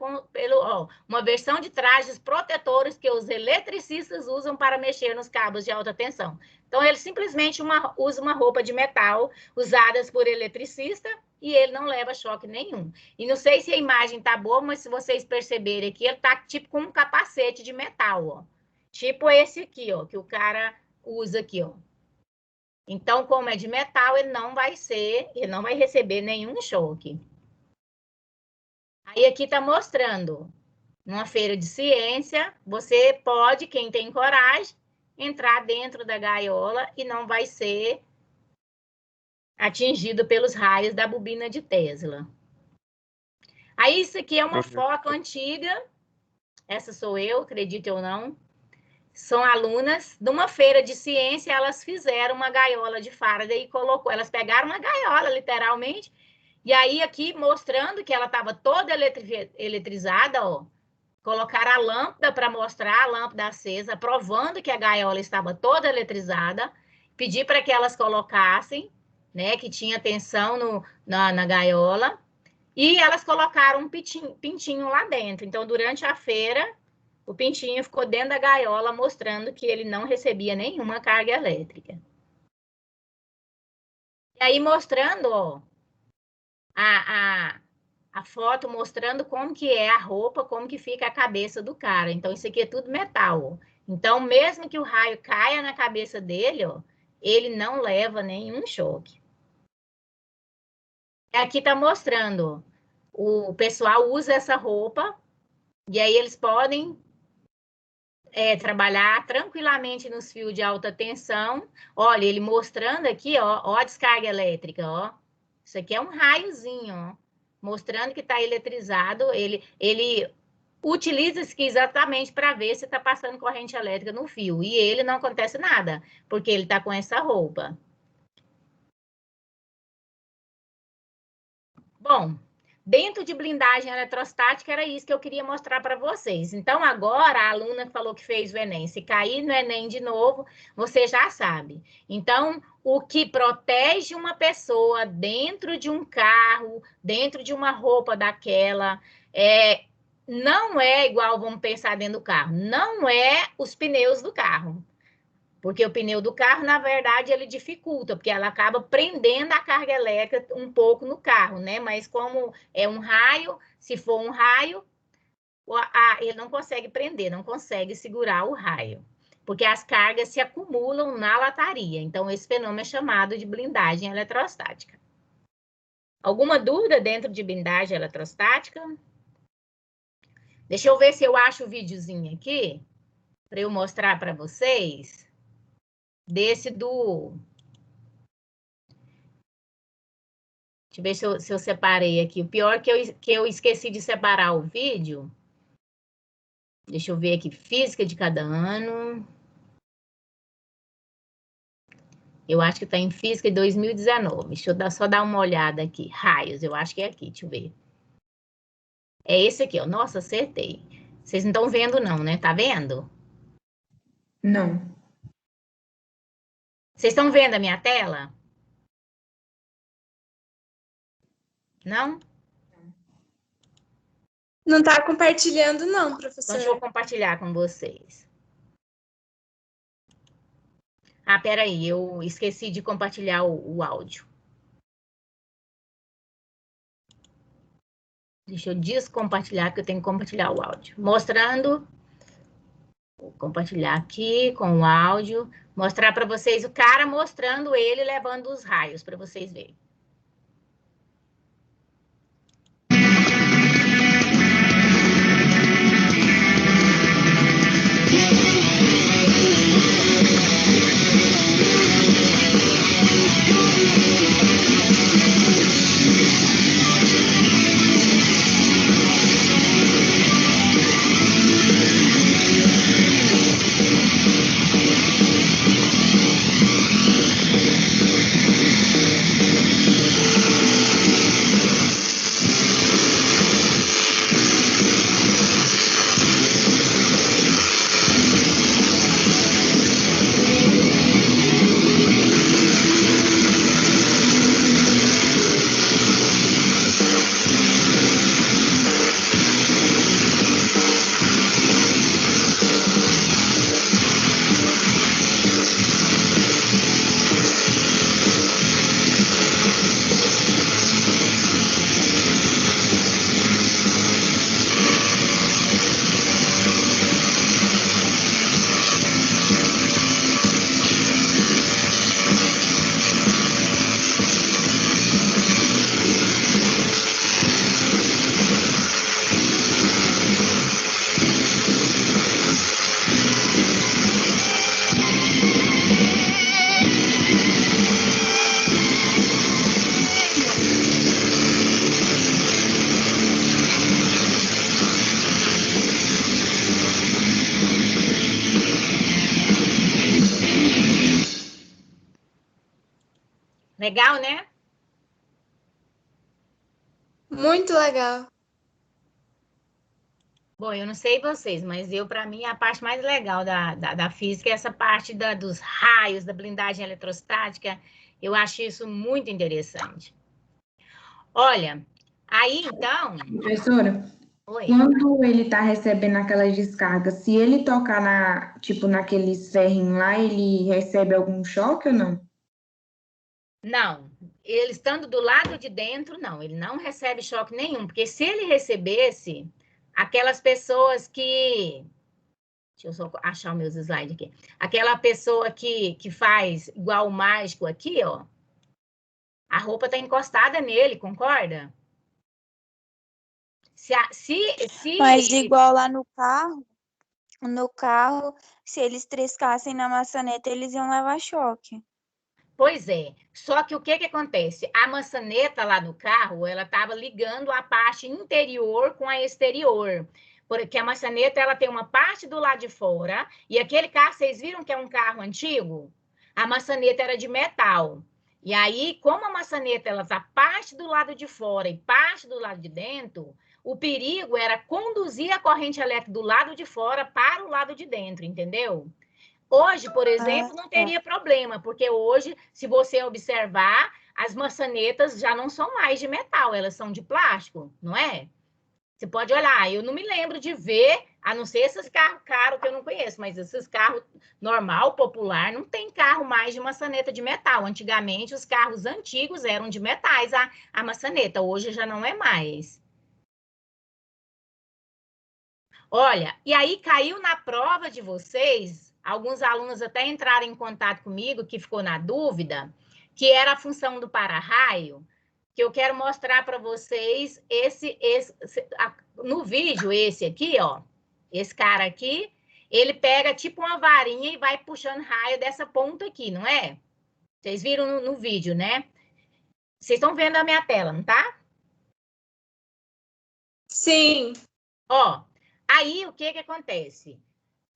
uma versão de trajes protetores que os eletricistas usam para mexer nos cabos de alta tensão. Então, ele simplesmente usa uma roupa de metal usada por eletricista e ele não leva choque nenhum. E não sei se a imagem está boa, mas se vocês perceberem aqui, ele está tipo com um capacete de metal, ó. Tipo esse aqui, ó, que o cara usa aqui, ó. Então, como é de metal, ele não vai receber nenhum choque. Aí aqui tá mostrando, numa feira de ciência, você pode, quem tem coragem, entrar dentro da gaiola e não vai ser atingido pelos raios da bobina de Tesla. Aí isso aqui é uma foto antiga, essa sou eu, acredite ou não. São alunas de uma feira de ciência, elas fizeram uma gaiola de Faraday e elas pegaram uma gaiola, literalmente, e aí aqui mostrando que ela estava toda eletrizada, ó, colocaram a lâmpada para mostrar a lâmpada acesa, provando que a gaiola estava toda eletrizada, pedi para que elas colocassem, né, que tinha tensão na gaiola, e elas colocaram um pintinho lá dentro. Então, durante a feira, o pintinho ficou dentro da gaiola, mostrando que ele não recebia nenhuma carga elétrica. E aí, mostrando, ó, a foto mostrando como que é a roupa, como que fica a cabeça do cara. Então, isso aqui é tudo metal, ó. Então, mesmo que o raio caia na cabeça dele, ó, ele não leva nenhum choque. Aqui tá mostrando, ó, o pessoal usa essa roupa, e aí eles podem trabalhar tranquilamente nos fios de alta tensão. Olha, ele mostrando aqui, ó a descarga elétrica, ó. Isso aqui é um raiozinho, ó, mostrando que está eletrizado. Ele utiliza isso aqui exatamente para ver se está passando corrente elétrica no fio. E ele não acontece nada, porque ele está com essa roupa. Bom, dentro de blindagem eletrostática, era isso que eu queria mostrar para vocês. Então, agora, a aluna que falou que fez o Enem, se cair no Enem de novo, você já sabe. Então, o que protege uma pessoa dentro de um carro, dentro de uma roupa daquela, não é igual, vamos pensar dentro do carro, não é os pneus do carro. Porque o pneu do carro, na verdade, ele dificulta, porque ela acaba prendendo a carga elétrica um pouco no carro, né? Mas como é um raio, se for um raio, ele não consegue prender, não consegue segurar o raio, porque as cargas se acumulam na lataria. Então, esse fenômeno é chamado de blindagem eletrostática. Alguma dúvida dentro de blindagem eletrostática? Deixa eu ver se eu acho o videozinho aqui, para eu mostrar para vocês. Desse do... Deixa eu ver se eu separei aqui. O pior é que eu esqueci de separar o vídeo. Deixa eu ver aqui. Física de cada ano. Eu acho que está em Física de 2019. Deixa eu só dar uma olhada aqui. Raios, eu acho que é aqui. Deixa eu ver. É esse aqui, ó. Nossa, acertei. Vocês não estão vendo não, né? Tá vendo? Não. Vocês estão vendo a minha tela? Não? Não está compartilhando, não, Então, professor. deixa eu compartilhar com vocês. Ah, peraí, eu esqueci de compartilhar o áudio. Deixa eu descompartilhar, que eu tenho que compartilhar o áudio. Mostrando... Vou compartilhar aqui com o áudio. Mostrar para vocês o cara mostrando ele levando os raios, para vocês verem. Legal, né? Muito legal. Bom, eu não sei vocês, mas para mim, a parte mais legal da física é essa parte dos raios, da blindagem eletrostática. Eu acho isso muito interessante. Olha, aí então. Professora, Oi. quando ele está recebendo aquelas descargas, se ele tocar tipo, naqueles ferrinhos lá, ele recebe algum choque ou não? Não, ele estando do lado de dentro, não, ele não recebe choque nenhum, porque se ele recebesse, aquelas pessoas que. Deixa eu só achar os meus slides aqui. Aquela pessoa que faz igual o mágico aqui, ó. A roupa está encostada nele, concorda? Mas igual lá no carro, se eles triscassem na maçaneta, eles iam levar choque. Pois é, só que o que acontece? A maçaneta lá do carro, ela estava ligando a parte interior com a exterior. Porque a maçaneta, ela tem uma parte do lado de fora, e aquele carro, vocês viram que é um carro antigo? A maçaneta era de metal. E aí, como a maçaneta, ela tá parte do lado de fora e parte do lado de dentro, o perigo era conduzir a corrente elétrica do lado de fora para o lado de dentro, entendeu? Hoje, por exemplo, não teria problema, porque hoje, se você observar, as maçanetas já não são mais de metal, elas são de plástico, não é? Você pode olhar, eu não me lembro de ver, a não ser esses carros caros que eu não conheço, mas esses carros normal, popular, não tem carro mais de maçaneta de metal. Antigamente, os carros antigos eram de metais, a maçaneta, hoje já não é mais. Olha, e aí caiu na prova de vocês, alguns alunos até entraram em contato comigo, que ficou na dúvida, que era a função do para-raio, que eu quero mostrar para vocês no vídeo esse aqui, ó, esse cara aqui, ele pega tipo uma varinha e vai puxando raio dessa ponta aqui, não é? Vocês viram no vídeo, né? Vocês estão vendo a minha tela, não tá? Sim. Ó, aí o que acontece?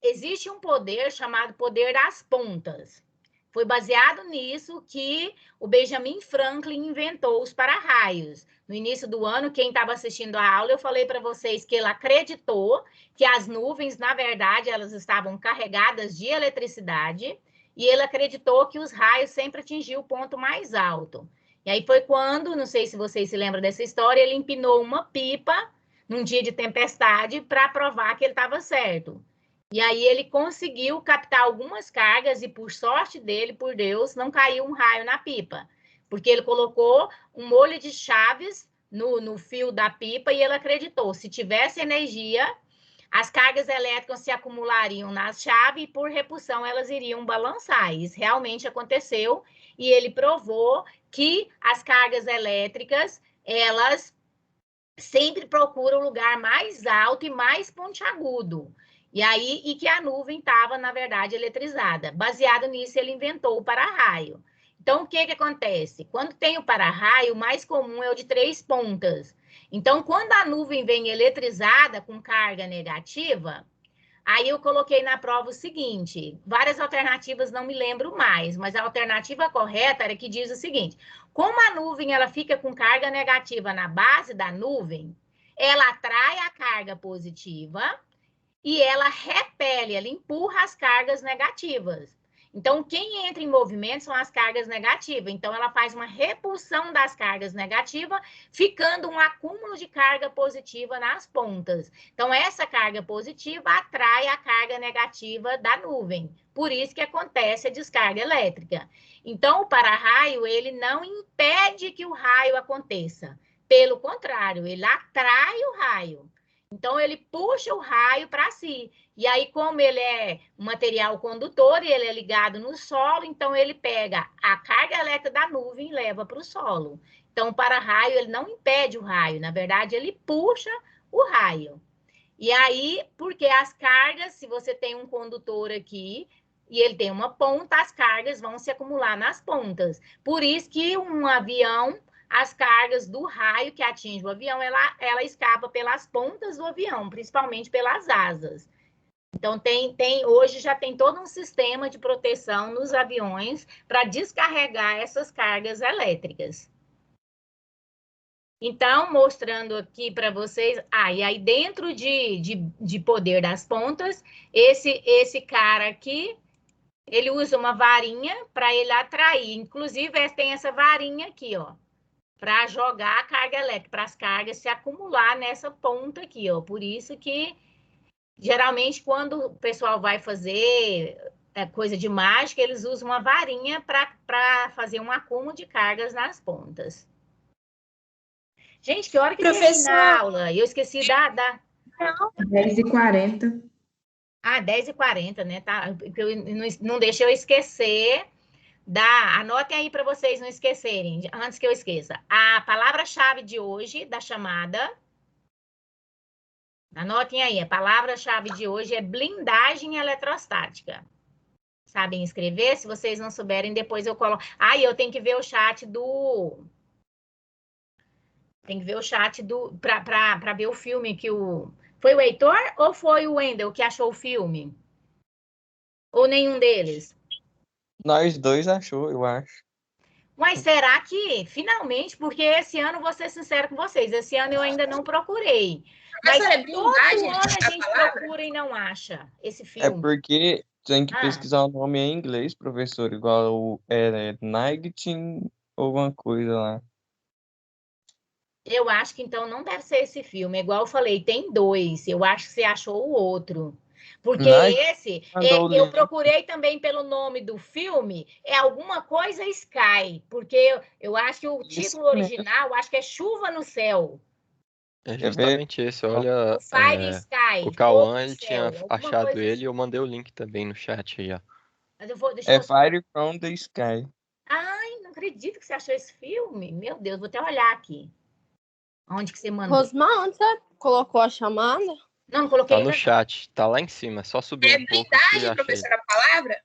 Existe um poder chamado poder das pontas. Foi baseado nisso que o Benjamin Franklin inventou os para-raios. No início do ano, quem estava assistindo a aula, eu falei para vocês que ele acreditou que as nuvens, na verdade, elas estavam carregadas de eletricidade, e ele acreditou que os raios sempre atingiam o ponto mais alto. E aí foi quando, não sei se vocês se lembram dessa história, ele empinou uma pipa num dia de tempestade para provar que ele estava certo. E aí ele conseguiu captar algumas cargas e, por sorte dele, por Deus, não caiu um raio na pipa. Porque ele colocou um molho de chaves no fio da pipa e ele acreditou, se tivesse energia, as cargas elétricas se acumulariam nas chaves e, por repulsão, elas iriam balançar. Isso realmente aconteceu e ele provou que as cargas elétricas, elas sempre procuram o lugar mais alto e mais pontiagudo. E que a nuvem estava, na verdade, eletrizada. Baseado nisso, ele inventou o para-raio. Então, o que acontece? Quando tem o para-raio, o mais comum é o de 3 pontas. Então, quando a nuvem vem eletrizada com carga negativa, aí eu coloquei na prova o seguinte, várias alternativas não me lembro mais, mas a alternativa correta era que diz o seguinte, como a nuvem ela fica com carga negativa na base da nuvem, ela atrai a carga positiva e ela repele, ela empurra as cargas negativas. Então, quem entra em movimento são as cargas negativas. Então, ela faz uma repulsão das cargas negativas, ficando um acúmulo de carga positiva nas pontas. Então, essa carga positiva atrai a carga negativa da nuvem. Por isso que acontece a descarga elétrica. Então, o para-raio, ele não impede que o raio aconteça. Pelo contrário, ele atrai o raio. Então, ele puxa o raio para si. E aí, como ele é um material condutor e ele é ligado no solo, então ele pega a carga elétrica da nuvem e leva para o solo. Então, o para-raio, ele não impede o raio. Na verdade, ele puxa o raio. E aí, porque as cargas, se você tem um condutor aqui e ele tem uma ponta, as cargas vão se acumular nas pontas. Por isso que um avião, as cargas do raio que atinge o avião, ela escapa pelas pontas do avião, principalmente pelas asas. Então, hoje já tem todo um sistema de proteção nos aviões para descarregar essas cargas elétricas. Então, mostrando aqui para vocês... e aí dentro de poder das pontas, esse cara aqui, ele usa uma varinha para ele atrair. Inclusive, tem essa varinha aqui, ó, para jogar a carga elétrica, para as cargas se acumular nessa ponta aqui, ó. Por isso que, geralmente, quando o pessoal vai fazer coisa de mágica, eles usam uma varinha para fazer um acúmulo de cargas nas pontas. Gente, que hora que termina a aula? Eu esqueci da... 10h40. 10h40, né? Tá? Não deixa eu esquecer. Anotem aí para vocês não esquecerem, antes que eu esqueça. A palavra-chave de hoje, da chamada... Anotem aí, a palavra-chave de hoje é blindagem eletrostática. Sabem escrever? Se vocês não souberem, depois eu coloco... eu tenho que ver o chat do... Tem que ver o chat para ver o filme que o... Foi o Heitor ou foi o Wendel que achou o filme? Ou nenhum deles? Nós dois achou, eu acho. Mas será que, finalmente, porque esse ano, vou ser sincero com vocês, esse ano eu ainda não procurei. Mas todo ano a gente procura e não acha esse filme. É porque tem que pesquisar o nome em inglês, professor, igual Nighting ou alguma coisa lá. Eu acho que então não deve ser esse filme. Igual eu falei, tem 2. Eu acho que você achou o outro. Porque esse, eu procurei também pelo nome do filme, é alguma coisa Sky. Porque eu acho que o título original, acho que é Chuva no Céu. É justamente esse, olha. Fire Sky. O Cauã, ele tinha achado ele e eu mandei o link também no chat aí, ó. Mas Fire from the Sky. Ai, não acredito que você achou esse filme. Meu Deus, vou até olhar aqui. Onde que você mandou? Rosmar, onde você colocou a chamada? Não coloquei. Tá no chat, tá lá em cima, é só subir um pouco. Blindagem, professora, a palavra?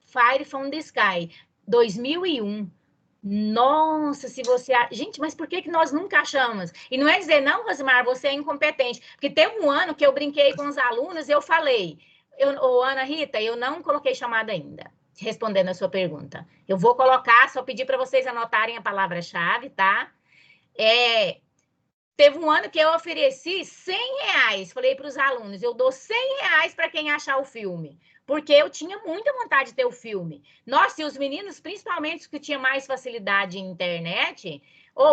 Fire from the Sky, 2001. Nossa, se você... Gente, mas por que nós nunca achamos? E não é dizer, não, Rosimar, você é incompetente. Porque teve um ano que eu brinquei com os alunos e eu falei, Ana Rita, eu não coloquei chamada ainda, respondendo a sua pergunta. Eu vou colocar, só pedir para vocês anotarem a palavra-chave, tá? Teve um ano que eu ofereci R$100. Falei para os alunos, eu dou R$100 para quem achar o filme. Porque eu tinha muita vontade de ter o filme. Nossa, e os meninos, principalmente os que tinham mais facilidade em internet,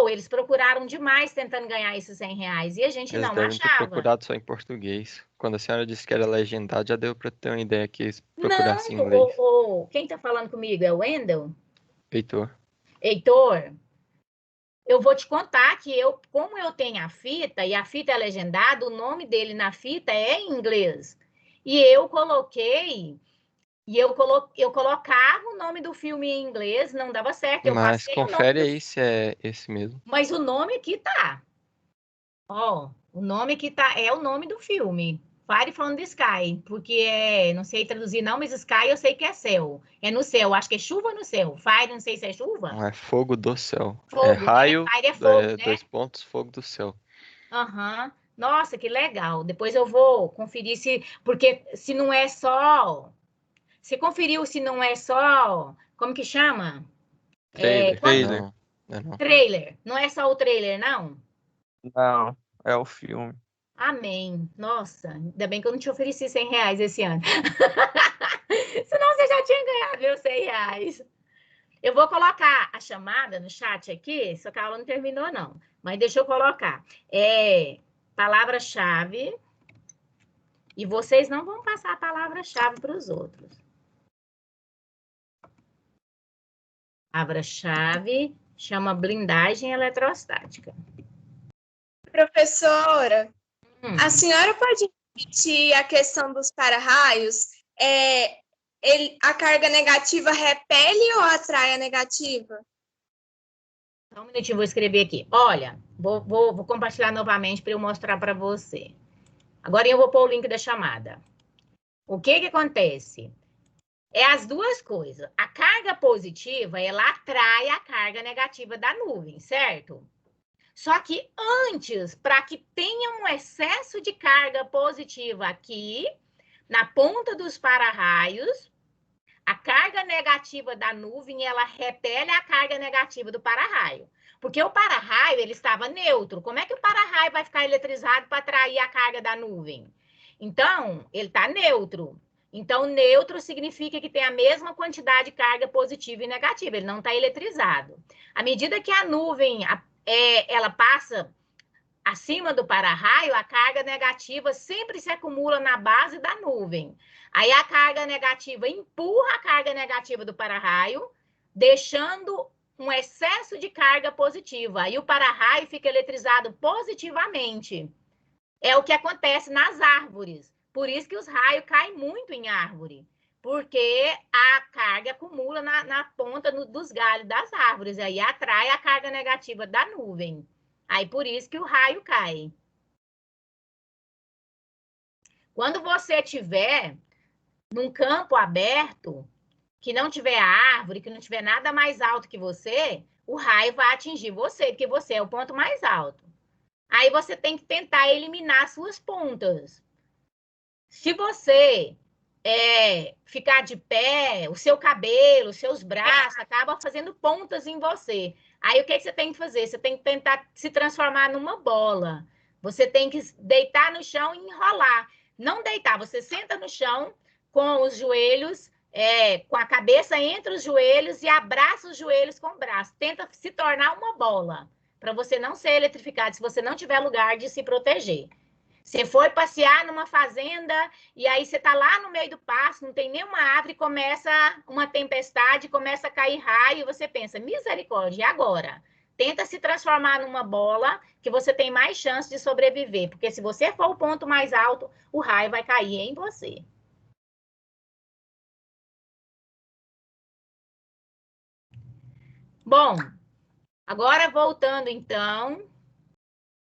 eles procuraram demais tentando ganhar esses R$100. E a gente não devem achava. ter procurado só em português. Quando a senhora disse que era legendado, já deu para ter uma ideia que eles procurassem em inglês. Quem está falando comigo é o Wendel? Heitor. Heitor? Eu vou te contar que como eu tenho a fita, e a fita é legendada, o nome dele na fita é em inglês. E eu coloquei, eu colocava o nome do filme em inglês, não dava certo. Mas confere aí se é esse mesmo. Mas o nome aqui tá. O nome aqui tá, é o nome do filme. Fire from the Sky, porque não sei traduzir não, mas Sky eu sei que é céu. É no céu, acho que é chuva no céu. Fire, não sei se é chuva. Não, é fogo do céu. Fogo, é raio, né? Fire é fogo, né? 2 pontos, fogo do céu. Nossa, que legal. Depois eu vou conferir porque se não é só... Você conferiu se não é só... Como que chama? Trailer. Não. Trailer. Não é só o trailer, não? Não, é o filme. Amém. Nossa, ainda bem que eu não te ofereci R$100 esse ano. Senão você já tinha ganhado meus R$100. Eu vou colocar a chamada no chat aqui, só que a aula não terminou, não. Mas deixa eu colocar. Palavra-chave. E vocês não vão passar a palavra-chave para os outros. Palavra-chave chama blindagem eletrostática. Professora, a senhora pode repetir a questão dos para-raios? A carga negativa repele ou atrai a negativa? Só um minutinho, vou escrever aqui. Olha, vou compartilhar novamente para eu mostrar para você. Agora eu vou pôr o link da chamada. O que acontece? É as duas coisas. A carga positiva, ela atrai a carga negativa da nuvem, certo? Só que antes, para que tenha um excesso de carga positiva aqui, na ponta dos para-raios, a carga negativa da nuvem, ela repele a carga negativa do para-raio. Porque o para-raio, ele estava neutro. Como é que o para-raio vai ficar eletrizado para atrair a carga da nuvem? Então, ele está neutro. Então, neutro significa que tem a mesma quantidade de carga positiva e negativa. Ele não está eletrizado. À medida que a nuvem ela passa acima do para-raio, a carga negativa sempre se acumula na base da nuvem. Aí a carga negativa empurra a carga negativa do para-raio, deixando um excesso de carga positiva. Aí o para-raio fica eletrizado positivamente. É o que acontece nas árvores. Por isso que os raios caem muito em árvore. Porque a carga acumula na ponta dos galhos das árvores. Aí atrai a carga negativa da nuvem. Aí por isso que o raio cai. Quando você estiver num campo aberto, que não tiver árvore, que não tiver nada mais alto que você, o raio vai atingir você, porque você é o ponto mais alto. Aí você tem que tentar eliminar suas pontas. Se você ficar de pé, o seu cabelo, os seus braços, acaba fazendo pontas em você. Aí o que você tem que fazer? Você tem que tentar se transformar numa bola. Você tem que deitar no chão e enrolar. Não deitar, você senta no chão com os joelhos, com a cabeça entre os joelhos e abraça os joelhos com o braço. Tenta se tornar uma bola, para você não ser eletrificado, se você não tiver lugar de se proteger. Você foi passear numa fazenda e aí você está lá no meio do pasto, não tem nenhuma árvore, começa uma tempestade, começa a cair raio, e você pensa, misericórdia, e agora? Tenta se transformar numa bola, que você tem mais chance de sobreviver, porque se você for o ponto mais alto, o raio vai cair em você. Bom, agora voltando então,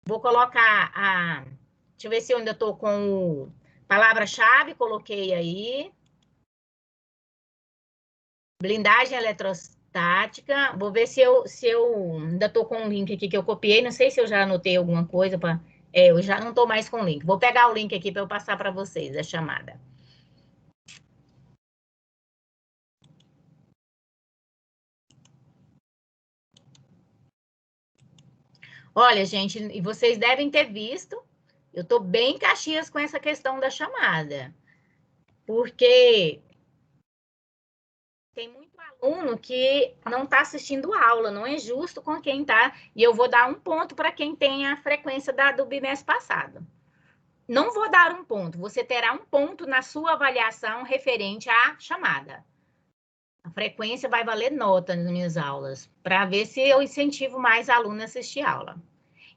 vou colocar deixa eu ver se eu ainda estou com o palavra-chave, coloquei aí. Blindagem eletrostática. Vou ver se eu ainda estou com um link aqui que eu copiei. Não sei se eu já anotei alguma coisa para. Eu já não estou mais com o link. Vou pegar o link aqui para eu passar para vocês a chamada. Olha, gente, e vocês devem ter visto, eu estou bem caxias com essa questão da chamada. Porque tem muito aluno que não está assistindo aula, não é justo com quem está. E eu vou dar um ponto para quem tem a frequência do bimestre passado. Não vou dar um ponto, você terá um ponto na sua avaliação referente à chamada. A frequência vai valer nota nas minhas aulas, para ver se eu incentivo mais aluno a assistir aula.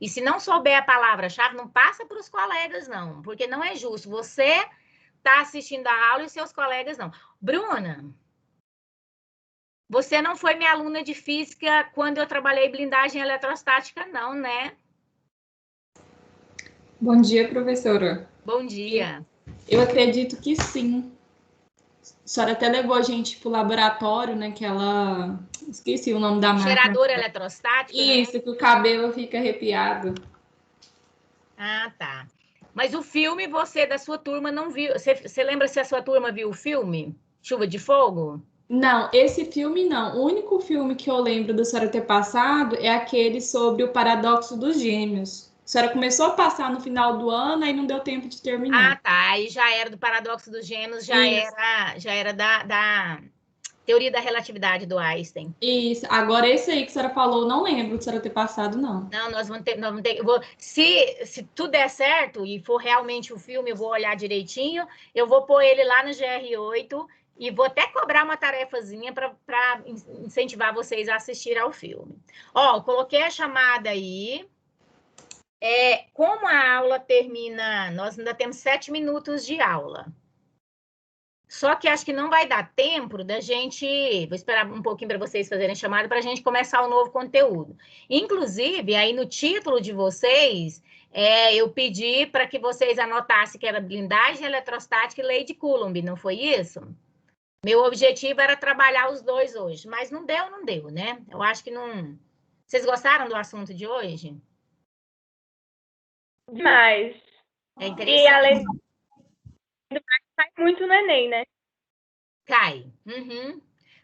E se não souber a palavra-chave, não passa para os colegas, não, porque não é justo. Você está assistindo a aula e seus colegas não. Bruna, você não foi minha aluna de física quando eu trabalhei blindagem eletrostática, não, né? Bom dia, professora. Bom dia. Eu acredito que sim. A senhora até levou a gente para o laboratório, né? Que ela... Esqueci o nome da máquina. Gerador eletrostático, Isso, né? que o cabelo fica arrepiado. Ah, tá. Mas o filme você da sua turma não viu. Você lembra se a sua turma viu o filme? Chuva de Fogo? Não, esse filme não. O único filme que eu lembro da senhora ter passado é aquele sobre o paradoxo dos gêmeos. A senhora começou a passar no final do ano, aí não deu tempo de terminar. Ah, tá. Aí já era do paradoxo dos gêmeos, já era da teoria da relatividade do Einstein. Isso. Agora, esse aí que a senhora falou, não lembro de a senhora ter passado, não. Não, nós vamos ter. Se tudo der certo e for realmente o filme, eu vou olhar direitinho, eu vou pôr ele lá no GR8 e vou até cobrar uma tarefazinha para incentivar vocês a assistir ao filme. Ó, coloquei a chamada aí. Como a aula termina, nós ainda temos 7 minutos de aula. Só que acho que não vai dar tempo da gente... Vou esperar um pouquinho para vocês fazerem chamada para a gente começar o novo conteúdo. Inclusive, aí no título de vocês, eu pedi para que vocês anotassem que era blindagem eletrostática e lei de Coulomb, não foi isso? Meu objetivo era trabalhar os dois hoje, mas não deu, né? Eu acho que não... Vocês gostaram do assunto de hoje? Demais. É interessante. E além do Cai muito no Enem, né? Cai. Uhum.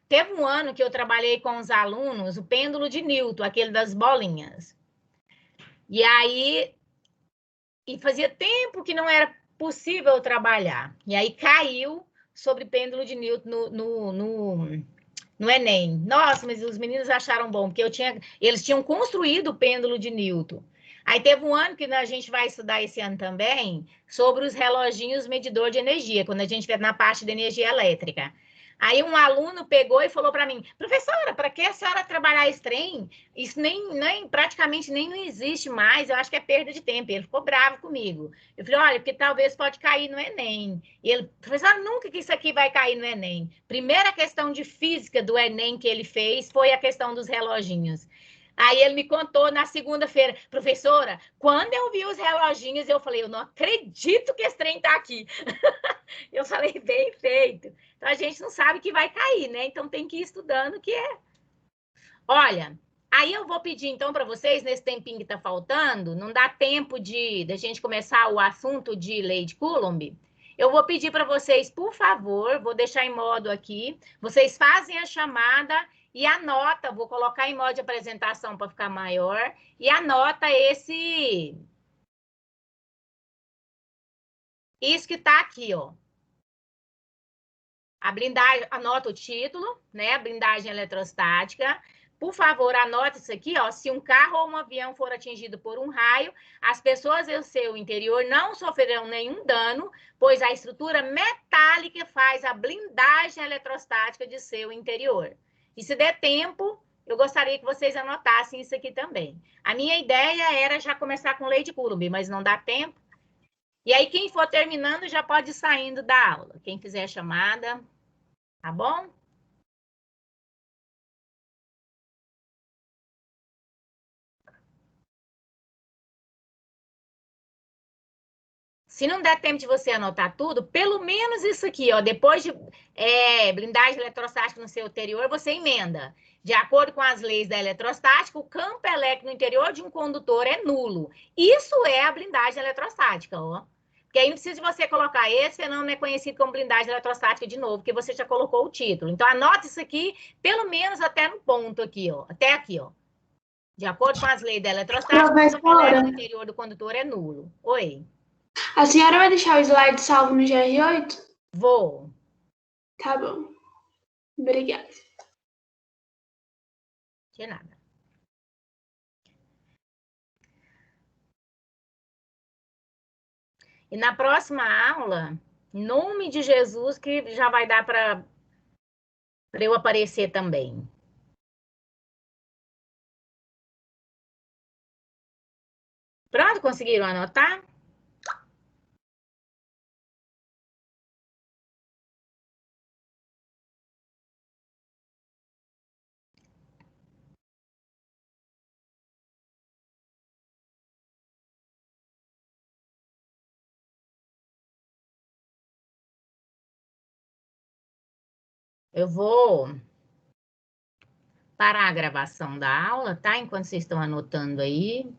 Teve um ano que eu trabalhei com os alunos o pêndulo de Newton, aquele das bolinhas. E aí, fazia tempo que não era possível trabalhar. E aí caiu sobre pêndulo de Newton no Enem. Nossa, mas os meninos acharam bom, porque eles tinham construído o pêndulo de Newton. Aí teve um ano que a gente vai estudar esse ano também sobre os reloginhos medidor de energia, quando a gente vê na parte de energia elétrica. Aí um aluno pegou e falou para mim, professora, para que a senhora trabalhar esse trem? Isso praticamente nem não existe mais, eu acho que é perda de tempo. Ele ficou bravo comigo. Eu falei, olha, porque talvez pode cair no Enem. E ele, professora, nunca que isso aqui vai cair no Enem. Primeira questão de física do Enem que ele fez foi a questão dos reloginhos. Aí ele me contou na segunda-feira, professora, quando eu vi os reloginhos, eu falei, eu não acredito que esse trem tá aqui. Eu falei, bem feito. Então a gente não sabe que vai cair, né? Então tem que ir estudando que é. Olha, aí eu vou pedir então para vocês, nesse tempinho que tá faltando, não dá tempo da gente começar o assunto de lei de Coulomb. Eu vou pedir para vocês, por favor, vou deixar em modo aqui, vocês fazem a chamada e anota, vou colocar em modo de apresentação para ficar maior, e anota isso que está aqui, ó. A blindagem, anota o título, né? A blindagem eletrostática. Por favor, anote isso aqui, ó. Se um carro ou um avião for atingido por um raio, as pessoas em seu interior não sofrerão nenhum dano, pois a estrutura metálica faz a blindagem eletrostática de seu interior. E se der tempo, eu gostaria que vocês anotassem isso aqui também. A minha ideia era já começar com lei de Coulomb, mas não dá tempo. E aí, quem for terminando já pode ir saindo da aula. Quem fizer a chamada, tá bom? Se não der tempo de você anotar tudo, pelo menos isso aqui, ó, depois de blindagem eletrostática no seu interior, você emenda. De acordo com as leis da eletrostática, o campo elétrico no interior de um condutor é nulo. Isso é a blindagem eletrostática, ó. Porque aí não precisa de você colocar esse fenômeno é conhecido como blindagem eletrostática de novo, porque você já colocou o título. Então, anota isso aqui, pelo menos até no ponto aqui, ó. Até aqui, ó. De acordo com as leis da eletrostática, o campo elétrico no interior do condutor é nulo. Oi. A senhora vai deixar o slide salvo no GR8? Vou. Tá bom. Obrigada. De nada. E na próxima aula, em nome de Jesus, que já vai dar para eu aparecer também. Pronto, conseguiram anotar? Eu vou parar a gravação da aula, tá? Enquanto vocês estão anotando aí.